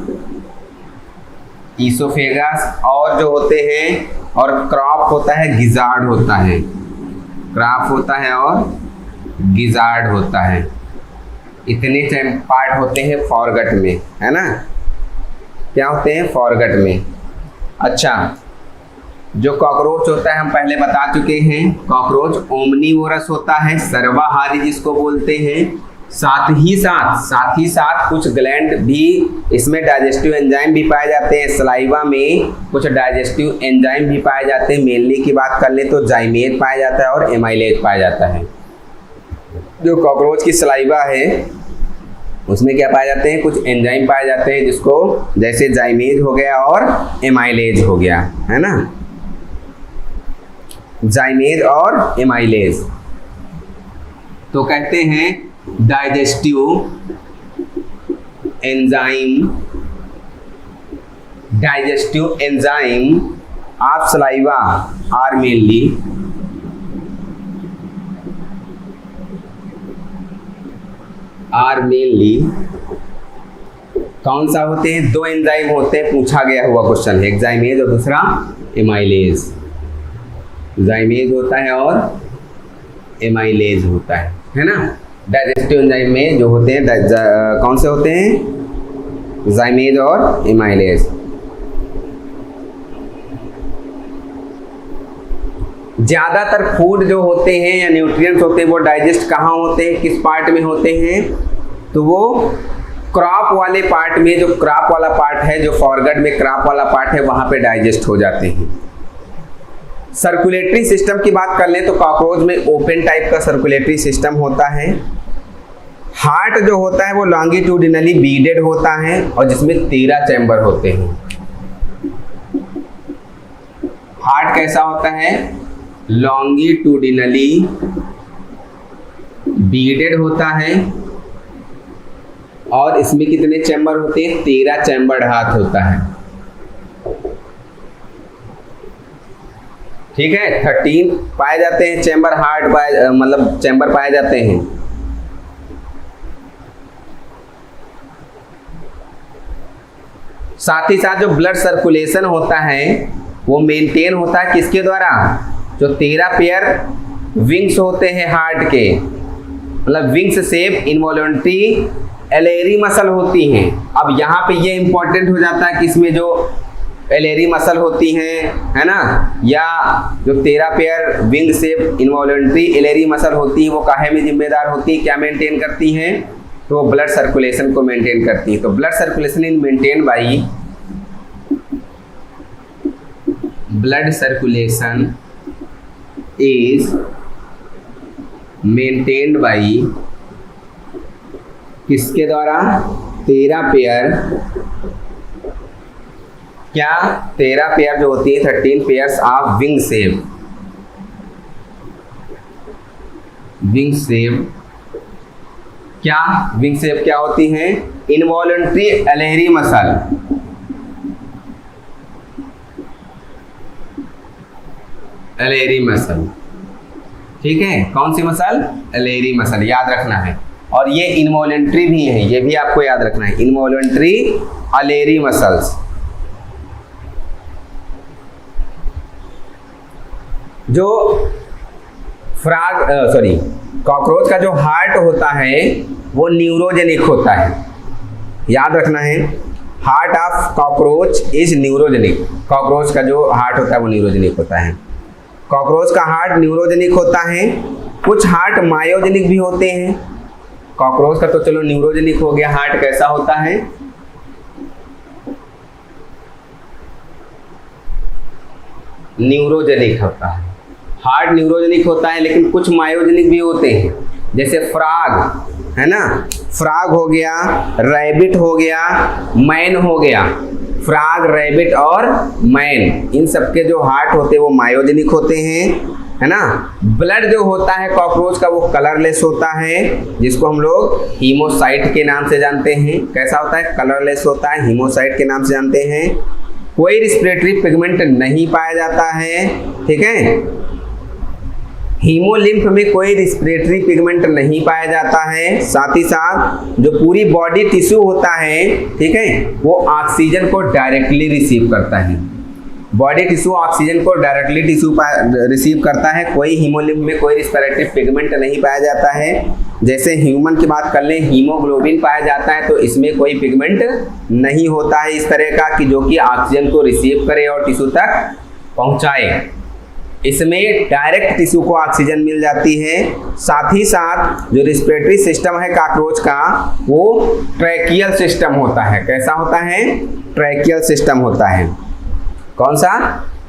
ईसोफेगस और जो होते हैं, और क्रॉप होता है, गिजार्ड होता है, क्राफ होता है और गिजार्ड होता है। इतने पार्ट होते हैं फॉरगट में, है ना, क्या होते हैं फॉरगट में। अच्छा, जो कॉकरोच होता है हम पहले बता चुके हैं, कॉकरोच ओमनीवोरस होता है, सर्वाहारी जिसको बोलते हैं। साथ ही साथ कुछ ग्लैंड भी इसमें डाइजेस्टिव एंजाइम भी पाए जाते हैं। सलाइवा में कुछ डाइजेस्टिव एंजाइम भी पाए जाते हैं। मेनली की बात कर ले तो जाइमेज पाया जाता है और एमाइलेज पाया जाता है। जो कॉकरोच की सलाइवा है उसमें क्या पाए जाते हैं, कुछ एंजाइम पाए जाते हैं, जिसको जैसे जाइमेज हो गया और एमाइलेज हो गया, है ना, जाइमेज और एमाइलेज। तो कहते हैं digestive enzyme of saliva are mainly कौन सा होते हैं, 2 एंजाइम होते हैं, पूछा गया हुआ क्वेश्चन है, एक जाइमेज और दूसरा एमाइलेज। जाइमेज होता है और एमाइलेज होता है ना। डाइजेस्टिव एंजाइम में जो होते हैं कौन से होते हैं, जाइमेज और एमाइलेज। ज़्यादातर फूड जो होते हैं या न्यूट्रिएंट्स होते हैं वो डाइजेस्ट कहाँ होते हैं, किस पार्ट में होते हैं, तो वो क्रॉप वाले पार्ट में, जो क्रॉप वाला पार्ट है, जो फॉरगट में क्रॉप वाला पार्ट है, वहाँ पे डाइजेस्ट हो जाते हैं। सर्कुलेटरी सिस्टम की बात कर लें तो कॉकरोच में ओपन टाइप का सर्कुलेटरी सिस्टम होता है। हार्ट जो होता है वो लॉन्गिट्यूडिनली बीडेड होता है और जिसमें 13 चैम्बर होते हैं। हार्ट कैसा होता है, लॉन्गिट्यूडिनली बीडेड होता है और इसमें कितने चैम्बर होते हैं? 13 चैम्बर्ड हार्ट होता है। ठीक है, 13 पाए जाते हैं चैम्बर हार्ट मतलब चैम्बर पाए जाते हैं। साथ ही साथ जो ब्लड सर्कुलेशन होता है वो मेंटेन होता है किसके द्वारा? जो 13 पेयर विंग्स होते हैं हार्ट के, मतलब wings shape involuntary alary muscle होती हैं। अब यहाँ पे ये इंपॉर्टेंट हो जाता है कि इसमें जो एलेरी मसल होती हैं, है ना, या जो 13 pair wing shape involuntary alary muscle होती है वो काहे में जिम्मेदार होती है, क्या मेंटेन करती हैं? तो ब्लड सर्कुलेशन को मेंटेन करती है। तो blood circulation is maintain by, blood circulation is maintained by किसके द्वारा? 13 पेयर, क्या 13 पेयर जो होती है 13 pairs of wing shape, wing shape क्या विंग शेप क्या होती हैं? Involuntary alary muscle, alary muscle. ठीक है, कौन सी मसल? एलेरी मसल, याद रखना है। और ये इनवॉल्यूंटरी भी है, ये भी आपको याद रखना है, इनवॉल्यूंटरी एलेरी मसल्स। जो कॉकरोच का जो हार्ट होता है वो न्यूरोजेनिक होता है, याद रखना है। Heart of cockroach is neurogenic, cockroach का जो हार्ट होता है वो न्यूरोजेनिक होता है। कॉकरोच का हार्ट न्यूरोजेनिक होता है। कुछ हार्ट मायोजेनिक भी होते हैं। कॉकरोच का तो चलो न्यूरोजेनिक हो गया, हार्ट कैसा होता है? न्यूरोजेनिक होता है, हार्ट न्यूरोजेनिक होता है। लेकिन कुछ मायोजेनिक भी होते हैं, जैसे फ्रॉग, है ना, फ्रॉग हो गया, रैबिट हो गया, मैन हो गया। फ्रॉग, रैबिट और मैन, इन सबके जो हार्ट होते हैं वो मायोजेनिक होते हैं, है ना। ब्लड जो होता है कॉकरोच का वो कलरलेस होता है, जिसको हम लोग हीमोसाइट के नाम से जानते हैं। कैसा होता है? कलरलेस होता है, हीमोसाइट के नाम से जानते हैं। कोई रिस्पिरेटरी पिगमेंट नहीं पाया जाता है, ठीक है। हीमोलिम्फ में कोई रिस्पिरेटरी पिगमेंट नहीं पाया जाता है। साथ ही साथ जो पूरी बॉडी टिश्यू होता है, ठीक है, वो ऑक्सीजन को डायरेक्टली रिसीव करता है। बॉडी टिश्यू ऑक्सीजन को डायरेक्टली रिसीव करता है। कोई हीमोलिम्फ में कोई रिस्पिरेटरी पिगमेंट नहीं पाया जाता है। जैसे ह्यूमन की बात कर लें, हीमोग्लोबिन पाया जाता है, तो इसमें कोई पिगमेंट नहीं होता है इस तरह का कि जो कि ऑक्सीजन को रिसीव करे और टिश्यू तक पहुंचाए। इसमें डायरेक्ट टिश्यू को ऑक्सीजन मिल जाती है। साथ ही साथ जो रिस्पिरेटरी सिस्टम है कॉकरोच का वो ट्रैकियल सिस्टम होता है। कैसा होता है? ट्रैकियल सिस्टम होता है। कौन सा?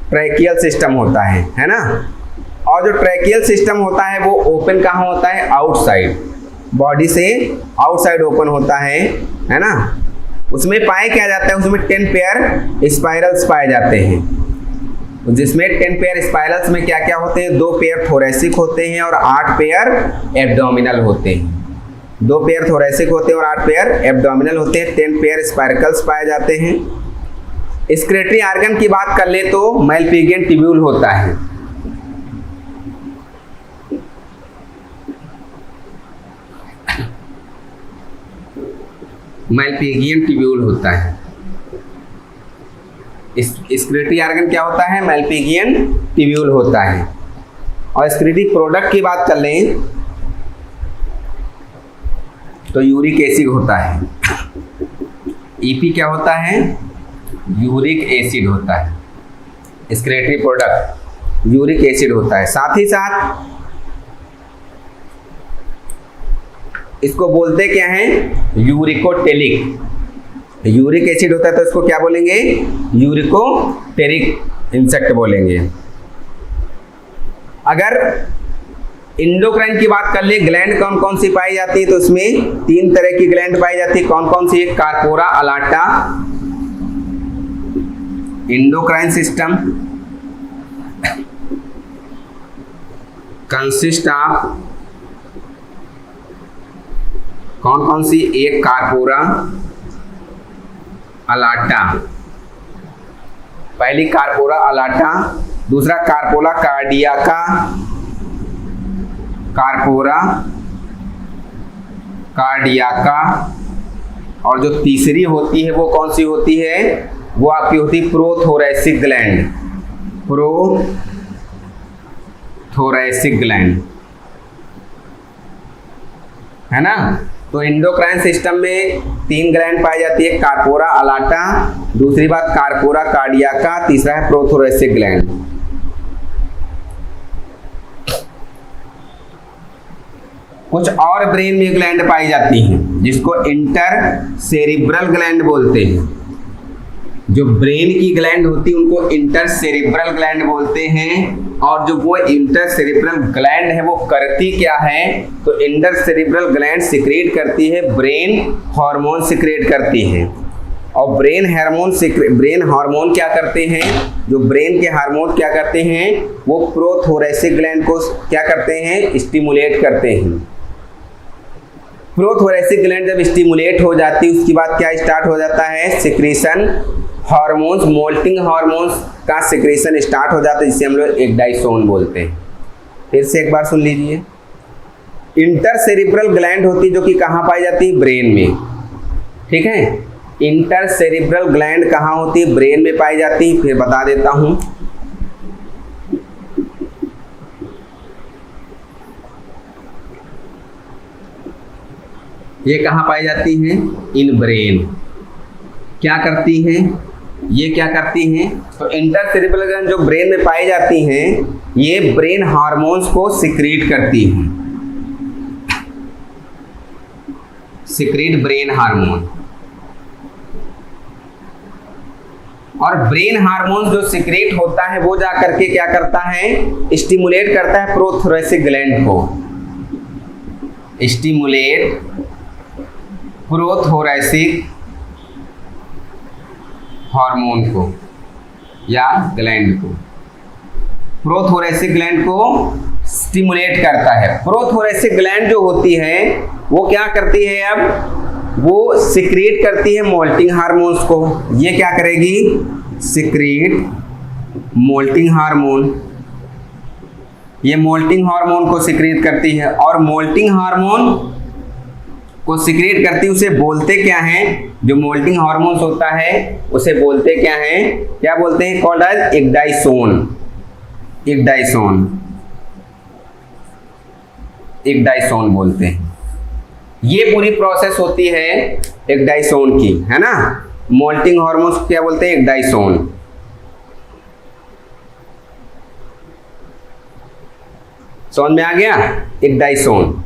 ट्रैकियल सिस्टम होता है ना। और जो ट्रैकियल सिस्टम होता है वो ओपन कहाँ होता है? आउटसाइड, बॉडी से आउटसाइड ओपन होता है ना। उसमें पाए क्या जाता है? उसमें 10 पेयर स्पाइरल्स पाए जाते हैं, जिसमें 10 पेयर स्पाइरल्स में क्या क्या होते हैं? 2 पेयर थोरेसिक होते हैं और 8 पेयर एब्डोमिनल होते हैं। 2 पेयर थोरेसिक होते हैं और 8 पेयर एब्डोमिनल होते हैं। 10 पेयर स्पाइरकल्स पाए जाते हैं। एक्सक्रीटरी ऑर्गन की बात कर ले तो मैलपिगियन ट्यूब्यूल होता है। मैलपिगियन ट्यूब्यूल होता है। एक्सक्रीटरी ऑर्गन क्या होता है? मैलपिगियन ट्यूब्यूल होता है। और एक्सक्रीटरी प्रोडक्ट की बात कर लें तो यूरिक एसिड होता है। ईपी क्या होता है? यूरिक एसिड होता है। एक्सक्रीटरी प्रोडक्ट यूरिक एसिड होता है। साथ ही साथ इसको बोलते क्या है? यूरिकोटेलिक। यूरिक एसिड होता है तो इसको क्या बोलेंगे? यूरिकोटेरिक इंसेक्ट बोलेंगे। अगर इंडोक्राइन की बात कर ले, ग्लैंड कौन कौन सी पाई जाती है तो उसमें 3 तरह की ग्लैंड पाई जाती है। कौन कौन सी? Corpora allata endocrine system consist of कौन कौन सी? एक कार्पोरा अलाटा, पहली कार्पोरा अलाटा, दूसरा कार्पोरा कार्डियाका, कार्पोरा कार्डियाका, और जो तीसरी होती है वो कौन सी होती है? वो आपकी होती है प्रोथोरैसिक ग्लैंड, प्रोथोरैसिक ग्लैंड, है ना। तो एंडोक्राइन सिस्टम में 3 ग्लैंड पाई जाती है, कार्पोरा अलाटा, दूसरी बात कार्पोरा कार्डियाका, तीसरा है प्रोथोरैसिक ग्लैंड। कुछ और ब्रेन में ग्लैंड पाई जाती हैं जिसको इंटर सेरिब्रल ग्लैंड बोलते हैं। जो ब्रेन की ग्लैंड होती है उनको इंटर सेरिब्रल ग्लैंड बोलते हैं, और जो वो इंटर सेरिब्रल ग्लैंड है वो करती क्या है? तो इंटर सेरिब्रल ग्लैंड सिक्रेट करती है ब्रेन हार्मोन सिक्रेट करती है, और ब्रेन हार्मोन क्या करते हैं? जो ब्रेन के हार्मोन क्या करते हैं? वो प्रोथोरैसिक ग्लैंड को क्या करते हैं? स्टिमुलेट करते हैं। प्रोथोरैसिक ग्लैंड जब स्टिमुलेट हो जाती है उसके बाद क्या स्टार्ट हो जाता है? सिक्रीशन हार्मोन्स, मोल्टिंग हार्मोन्स का सिक्रीशन स्टार्ट हो जाता है, जिसे हम लोग एग्डाइसोन बोलते हैं। फिर से एक बार सुन लीजिए। इंटरसेरिब्रल ग्लैंड होती है जो कि कहाँ पाई जाती है? ब्रेन में, ठीक है। इंटरसेरिब्रल ग्लैंड कहाँ होती है? ब्रेन में पाई जाती है। फिर बता देता हूँ, ये कहाँ पाई जाती हैं? In brain. क्या करती हैं? ये क्या करती हैं? तो इंटरसेरिब्रल ग्लैंड जो ब्रेन में पाई जाती हैं, ये ब्रेन हार्मोन्स को सिक्रीट करती हैं, सिक्रीट ब्रेन हार्मोन। और ब्रेन हार्मोन्स जो सिक्रीट होता है वो जा करके क्या करता है? स्टिमुलेट करता है प्रोथोरैसिक ग्लैंड को, स्टिमुलेट प्रोथोरैसिक हार्मोन को या ग्लैंड को, प्रोथोरैसिक ग्लैंड को स्टिमुलेट करता है। प्रोथोरैसिक ग्लैंड जो होती है वो क्या करती है? अब वो सिक्रीट करती है मोल्टिंग हार्मोन्स को। ये क्या करेगी? सिक्रीट मोल्टिंग हार्मोन, ये मोल्टिंग हार्मोन को सिक्रीट करती है, और मोल्टिंग हार्मोन को सिक्रीट करती है उसे बोलते क्या हैं? जो मोल्टिंग हार्मोन्स होता है उसे बोलते क्या हैं? क्या बोलते हैं? कॉल्ड एज एग्डाइसोन, एग्डाइसोन, एग्डाइसोन बोलते हैं। ये पूरी प्रोसेस होती है एग्डाइसोन की, है ना। मोल्टिंग हार्मोन्स क्या बोलते हैं? एग्डाइसोन। समझ में आ गया? एग्डाइसोन।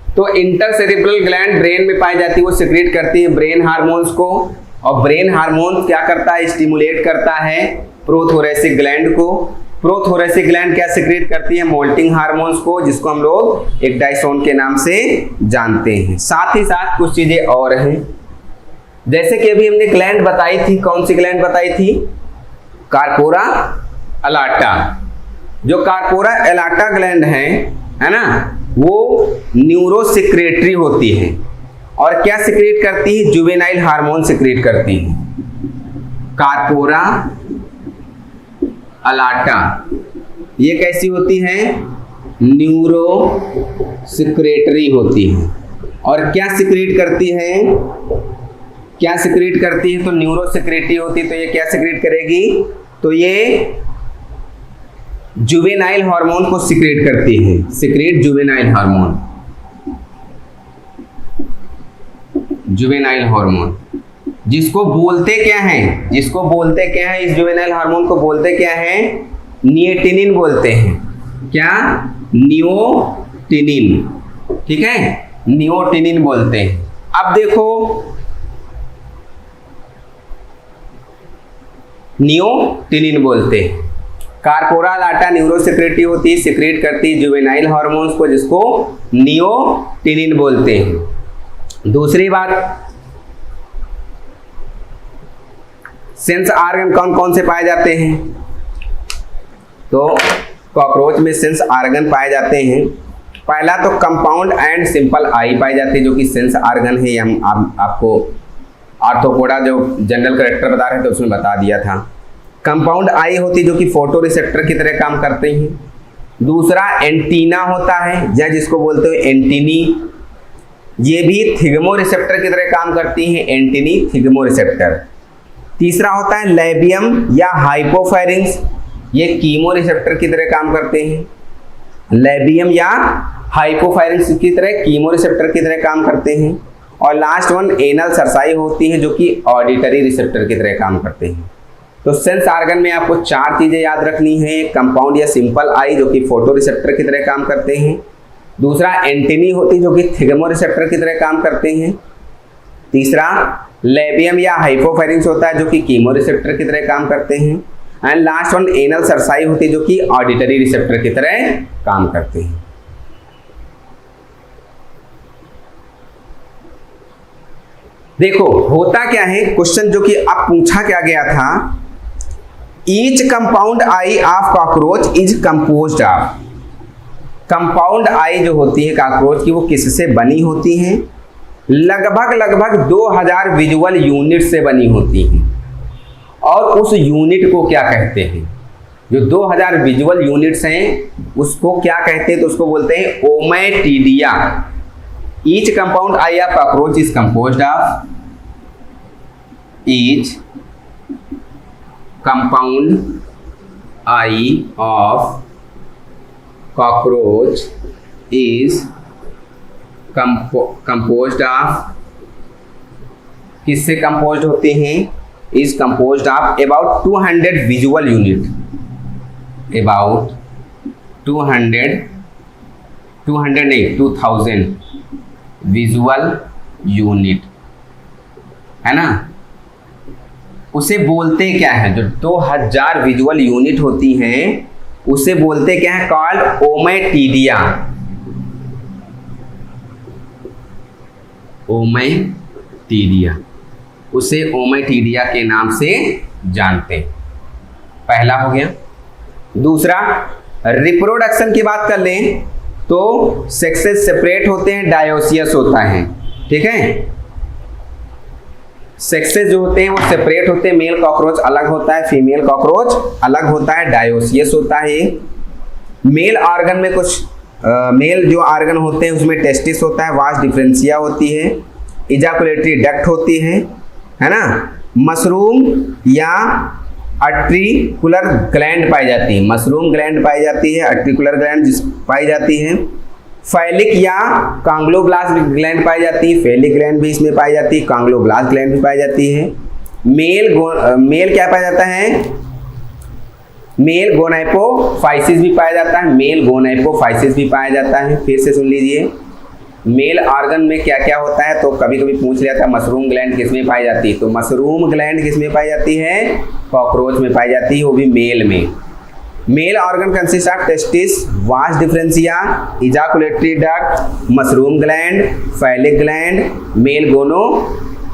तो इंटरसेरिब्रल ग्लैंड ब्रेन में पाई जाती है, वो सिक्रीट करती है ब्रेन हार्मोन्स को, और ब्रेन हार्मोन क्या करता है? स्टिमुलेट करता है प्रोथोरैसिक ग्लैंड को। प्रोथोरैसिक ग्लैंड क्या सिक्रीट करती है? मोल्टिंग हार्मोन्स को, जिसको हम लोग एग्डाइसोन के नाम से जानते हैं। साथ ही साथ कुछ चीजें और हैं, जैसे कि अभी हमने ग्लैंड बताई थी। कौन सी ग्लैंड बताई थी? Corpora alata. जो कार्पोरा अलाटा ग्लैंड है ना, वो न्यूरोसिक्रेटरी होती है, और क्या सिक्रेट करती है? जुवेनाइल हार्मोन सिक्रेट करती है। कार्पोरा अलाटा ये कैसी होती है? न्यूरोसिक्रेटरी होती है, और क्या सिक्रेट करती है? क्या सिक्रेट करती है? तो न्यूरोसिक्रेटरी होती है, तो ये क्या सिक्रेट करेगी? तो ये जुवेनाइल हार्मोन को सिक्रेट करती है, secrete juvenile hormone, juvenile hormone, जिसको बोलते क्या है? जिसको बोलते क्या है? इस जुवेनाइल हार्मोन को बोलते क्या है? नियोटिनिन बोलते हैं। क्या? नियोटिनिन, ठीक है, नियोटिनिन बोलते हैं। अब देखो, नियोटिनिन बोलते हैं। कार्पोरा अलाटा न्यूरोसिक्रेटरी होती है, सिक्रेट करती है जुवेनाइल हार्मोन्स को, जिसको नियोटिनिन बोलते हैं। दूसरी बात, सेंस ऑर्गन कौन कौन से पाए जाते हैं? तो कॉकरोच में सेंस ऑर्गन पाए जाते हैं। पहला तो कंपाउंड एंड सिंपल आई पाई जाती है जो कि सेंस ऑर्गन है। हम आपको आर्थ्रोपोडा जो जनरल कैरेक्टर बता रहे थे उसमें बता दिया था। कंपाउंड आई होती है जो कि फोटो रिसेप्टर की तरह काम करते हैं। दूसरा एंटीना होता है या जिसको बोलते हैं एंटीनी, ये भी थिग्मो रिसेप्टर की तरह काम करती हैं, एंटीनी थिग्मो रिसेप्टर। तीसरा होता है लेबियम या हाइपोफेरिंक्स, ये कीमो रिसेप्टर की तरह काम करते हैं। लेबियम या हाइपोफेरिंक्स की तरह कीमो रिसेप्टर की तरह काम करते हैं। और लास्ट वन एनल सरसाई होती है जो कि ऑडिटरी रिसेप्टर की तरह काम करते हैं। तो सेंस ऑर्गन में आपको 4 चीजें याद रखनी है। कंपाउंड या सिंपल आई जो कि फोटो रिसेप्टर की तरह काम करते हैं। दूसरा एंटीनी होती है जो कि थिग्मो रिसेप्टर की तरह काम करते हैं। तीसरा लेबियम या हाइपोफेरिंक्स होता है जो कि कीमो रिसेप्टर की तरह काम करते हैं। And last one anal cerci होती है जो कि ऑडिटरी रिसेप्टर की तरह काम करते हैं। देखो होता क्या है, क्वेश्चन जो कि अब पूछा क्या गया था, each compound eye of cockroach is composed of. Compound eye जो होती है कॉकरोच की वो किससे बनी होती है? लगभग 2000 विजुअल यूनिट से बनी होती हैं। और उस यूनिट को क्या कहते हैं? जो 2000 विजुअल यूनिट्स हैं उसको क्या कहते हैं? तो उसको बोलते हैं ommatidia. Each compound eye of cockroach is composed of, each compound eye of cockroach is composed of, किससे कंपोज्ड होते हैं? Is composed of about 200 visual unit, about 2000 visual unit, है ना। उसे बोलते क्या है? जो 2000 विजुअल यूनिट होती हैं उसे बोलते क्या है? Called ommatidia. ओमेटिडिया, उसे ओमेटिडिया के नाम से जानते हैं। पहला हो गया। दूसरा रिप्रोडक्शन की बात कर लें तो सेक्सेस सेपरेट होते हैं, डायोसियस होता है, ठीक है। सेक्सेस जो होते हैं वो सेपरेट होते हैं, मेल कॉकरोच अलग होता है, फीमेल कॉकरोच अलग होता है, डायोसियस होता है। मेल ऑर्गन में कुछ मेल जो ऑर्गन होते हैं उसमें टेस्टिस होता है, वास डिफरेंशिया होती है, इजाकुलेटरी डक्ट होती है ना। मशरूम या आर्टिकुलर ग्लैंड पाई जाती है, मशरूम ग्लैंड पाई जाती है, आर्टिकुलर ग्लैंड पाई जाती है। फैलिक या कांग्लोब्लास्ट ग्लैंड पाई जाती है, फैलिक ग्लैंड भी इसमें पाई जाती है, कांग्लोब्लास्ट ग्लैंड भी पाई जाती है। मेल क्या पाया जाता है? मेल गोनाइपोफाइसिस भी पाया जाता है, मेल गोनाइपोफाइसिस भी पाया जाता है। फिर से सुन लीजिए, मेल ऑर्गन में क्या क्या होता है, तो कभी कभी पूछ लिया था मशरूम ग्लैंड किसमें पाई जाती है, तो मशरूम ग्लैंड किसमें पाई जाती है? कॉकरोच में पाई जाती है, वो भी मेल में। Male organ consist of testis, vas deferentia, ejaculatory duct, mushroom gland, phallic gland, male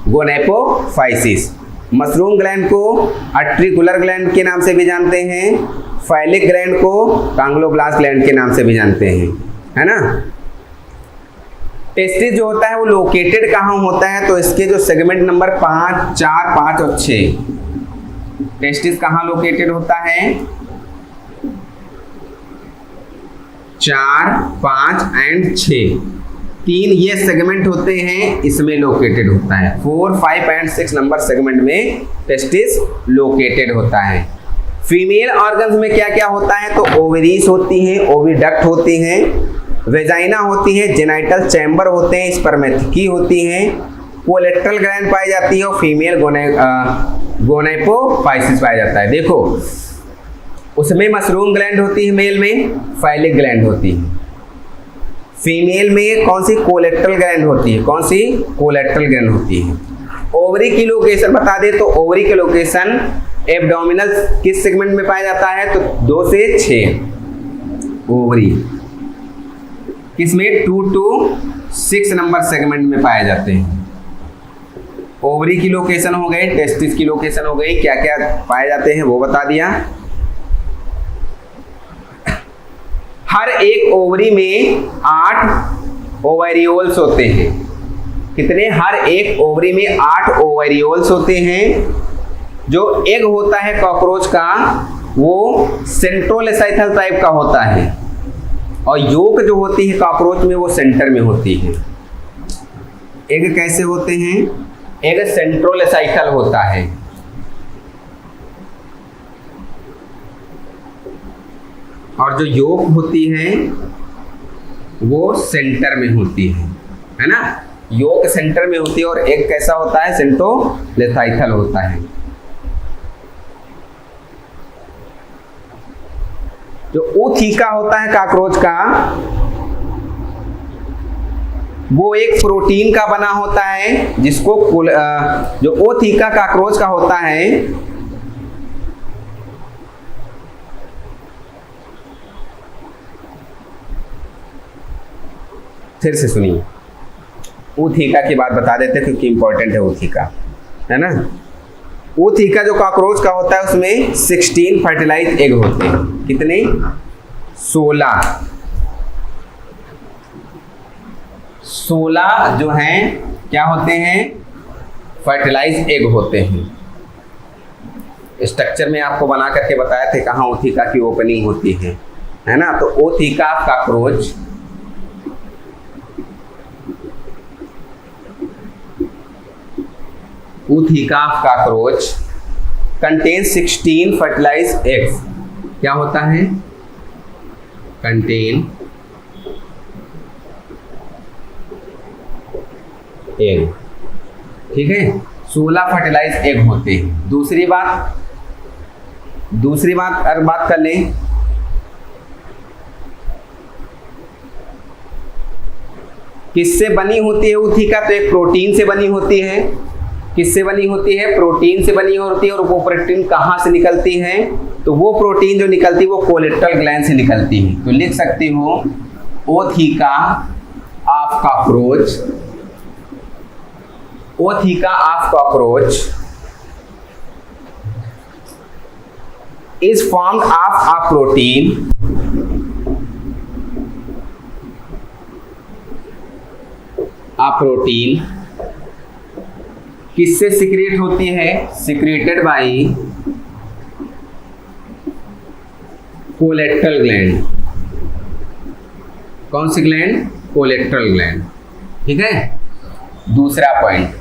gonapophysis. Mushroom gland को आर्टिकुलर ग्लैंड के नाम से भी जानते हैं, फैलिक ग्लैंड को कांग्लोब्लास्ट ग्लैंड के नाम से भी जानते हैं, है ना। टेस्टिस जो होता है वो लोकेटेड कहाँ होता है? तो इसके जो सेगमेंट नंबर 5, 4, 5 और 6, टेस्टिस कहाँ लोकेटेड होता है? 4, 5 एंड 6, 3 ये सेगमेंट होते हैं, इसमें लोकेटेड होता है। 4, 5 एंड 6 नंबर सेगमेंट में टेस्टिस लोकेटेड होता है। फीमेल ऑर्गन्स में क्या क्या होता है? तो ओवरीज होती हैं, ओविडक्ट होती हैं, वेजाइना होती है, जेनाइटल चैम्बर होते हैं, स्पर्मेथिकी होती हैं, कोलेक्ट्रल ग्लैंड पाई जाती है और फीमेल गोनाइपोफाइसिस पाया जाता है। देखो उसमें मशरूम ग्लैंड होती है, मेल में फैलिक ग्लैंड होती है, फीमेल में कौन सी? कोलेक्ट्रल ग्लैंड होती है। कौन सी? कोलेक्ट्रल ग्लैंड होती है। ओवरी की लोकेशन बता दे तो ओवरी की लोकेशन एब्डोमिनल किस सेगमेंट में पाया जाता है? तो 2 से 6 ओवरी किसमें? 2 to 6 नंबर सेगमेंट में पाए जाते हैं। ओवरी की लोकेशन हो गई, टेस्टिस की लोकेशन हो गई, क्या क्या पाए जाते हैं वो बता दिया। हर एक ओवरी में 8 ओवेरियोल्स होते हैं। कितने? हर एक ओवरी में 8 ओवेरियोल्स होते हैं। जो एग होता है कॉकरोच का वो सेंट्रोलेसाइथल टाइप का होता है और योक जो होती है कॉकरोच में वो सेंटर में होती है। एग कैसे होते हैं? एग सेंट्रोलेसाइथल होता है और जो योक होती है वो सेंटर में होती है ना? योक सेंटर में होती है और एग कैसा होता है? सेंट्रोलेसाइथल होता है। जो ओथीका होता है कॉकरोच का वो एक प्रोटीन का बना होता है जिसको जो ओथीका कॉकरोच का होता है फिर से सुनिए, ओथीका की बात बता देते हैं क्योंकि इंपॉर्टेंट है ओथीका, है ना? ओथीका जो कॉकरोच का होता है उसमें 16 फर्टिलाइज एग होते हैं। कितने? 16 जो हैं क्या होते हैं? फर्टिलाइज एग होते हैं। स्ट्रक्चर में आपको बना करके बताया थे कहाँ ओथीका की ओपनिंग होती है ना? तो ootheca cockroach ootheca cockroach contain 16 fertilize eggs. क्या होता है? Contain egg. ठीक है, 16 फर्टिलाइज एग होते हैं। दूसरी बात अगर बात कर लें किससे बनी होती है ओथीका? तो एक प्रोटीन से बनी होती है। किससे बनी होती है? प्रोटीन से बनी होती है। और वो प्रोटीन कहाँ से निकलती है? तो वो प्रोटीन जो निकलती है वो कोलेट्रल ग्लैंड से निकलती है। तो लिख सकते हो ootheca of cockroach, ootheca of cockroach is formed of a protein किससे सिक्रेट होती है? Secreted by collateral gland. कौन सी ग्लैंड? Collateral gland. ठीक है, दूसरा पॉइंट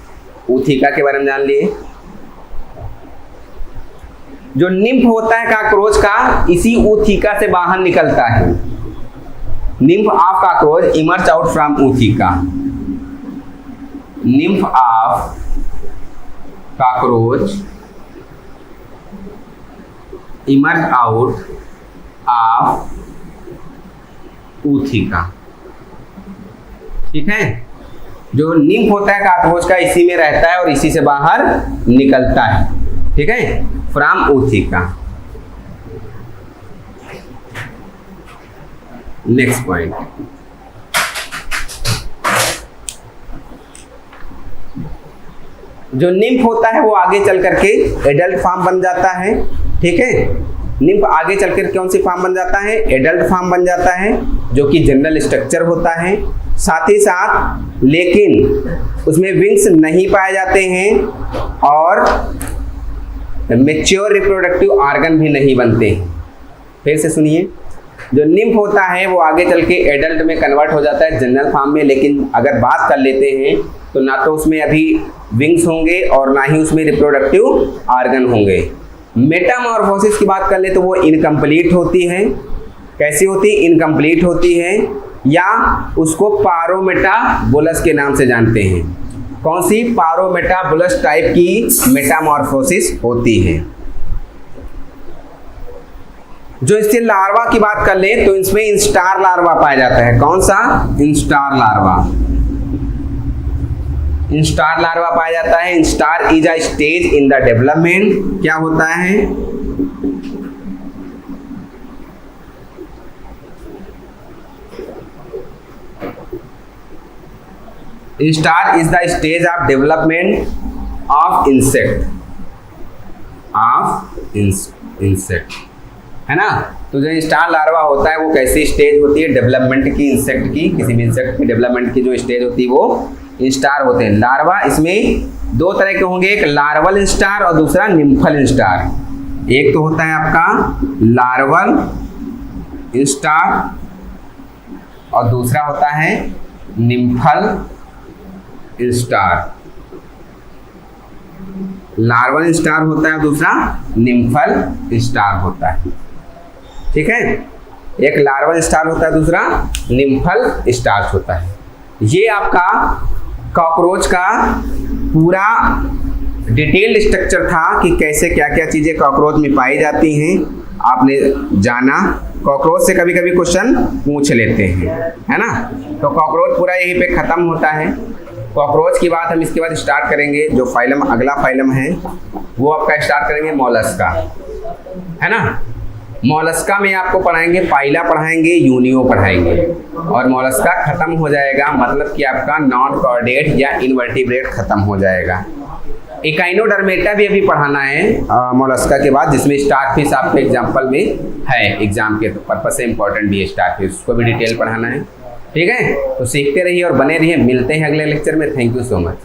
ओथीका के बारे में जान लिए। जो निम्फ होता है कॉकरोच का इसी ओथीका से बाहर निकलता है। Nymph of cockroach emerge out from ootheca. Nymph of cockroach emerge out of ootheca. ठीक है, जो निम्फ होता है कॉकरोच का इसी में रहता है और इसी से बाहर निकलता है। ठीक है, फ्रॉम ओथीका। नेक्स्ट पॉइंट, जो निम्फ होता है वो आगे चल करके एडल्ट फॉर्म बन जाता है। ठीक है, निम्फ आगे चलकर कौन सी फॉर्म बन जाता है? एडल्ट फॉर्म बन जाता है जो कि जनरल स्ट्रक्चर होता है। साथ ही साथ लेकिन उसमें विंग्स नहीं पाए जाते हैं और मैच्योर रिप्रोडक्टिव ऑर्गन भी नहीं बनते हैं। फिर से सुनिए, जो निम्फ होता है वो आगे चल के एडल्ट में कन्वर्ट हो जाता है जनरल फॉर्म में, लेकिन अगर बात कर लेते हैं तो ना तो उसमें अभी विंग्स होंगे और ना ही उसमें रिप्रोडक्टिव ऑर्गन होंगे। मेटामॉर्फोसिस की बात कर ले तो वो इनकम्प्लीट होती है। कैसी होती? इनकम्प्लीट होती है, या उसको पारोमेटाबुलस के नाम से जानते हैं। कौन सी? पारोमेटाबुलस टाइप की मेटामॉर्फोसिस होती है। जो इससे लार्वा की बात कर ले तो इसमें इंस्टार लार्वा पाया जाता है। कौन सा? Instar larva. इंस्टार लार्वा पाया जाता है। Instar is a stage in the development. क्या होता है? Instar is the stage of development of insect, है ना? तो जो स्टार लार्वा होता है वो कैसी स्टेज होती है डेवलपमेंट की, इंसेक्ट की, किसी भी इंसेक्ट की डेवलपमेंट की जो स्टेज होती है वो इंस्टार होते हैं। लार्वा इसमें दो तरह के होंगे, एक लार्वल इंस्टार और दूसरा निम्फल इंस्टार। एक तो होता है आपका लार्वल इंस्टार और दूसरा होता है निम्फल इंस्टार। लार्वल इंस्टार होता है, दूसरा निम्फल इंस्टार होता है। ठीक है, एक लार्वल स्टार होता है, दूसरा निम्फल स्टार्च होता है। ये आपका कॉकरोच का पूरा डिटेल्ड स्ट्रक्चर था कि कैसे क्या क्या चीज़ें कॉकरोच में पाई जाती हैं, आपने जाना। कॉकरोच से कभी कभी क्वेश्चन पूछ लेते हैं, है ना। तो कॉकरोच पूरा यहीं पे ख़त्म होता है। कॉकरोच की बात हम इसके बाद स्टार्ट करेंगे। जो फाइलम अगला फाइलम है वो आपका स्टार्ट करेंगे मॉलस्का, है ना। मॉलस्का में आपको पढ़ाएंगे, पाइला पढ़ाएंगे, यूनियो पढ़ाएंगे और मॉलस्का खत्म हो जाएगा, मतलब कि आपका नॉन कॉर्डेट या इनवर्टिब्रेट खत्म हो जाएगा। इकाइनोडर्मेटा भी अभी पढ़ाना है मॉलस्का के बाद, जिसमें स्टारफिश आपके एग्जाम्पल में है, एग्जाम के पर्पज से इंपॉर्टेंट भी है स्टारफिश, उसको भी डिटेल पढ़ाना है। ठीक है, तो सीखते रहिए और बने रहिए। मिलते हैं अगले लेक्चर में। Thank you so much.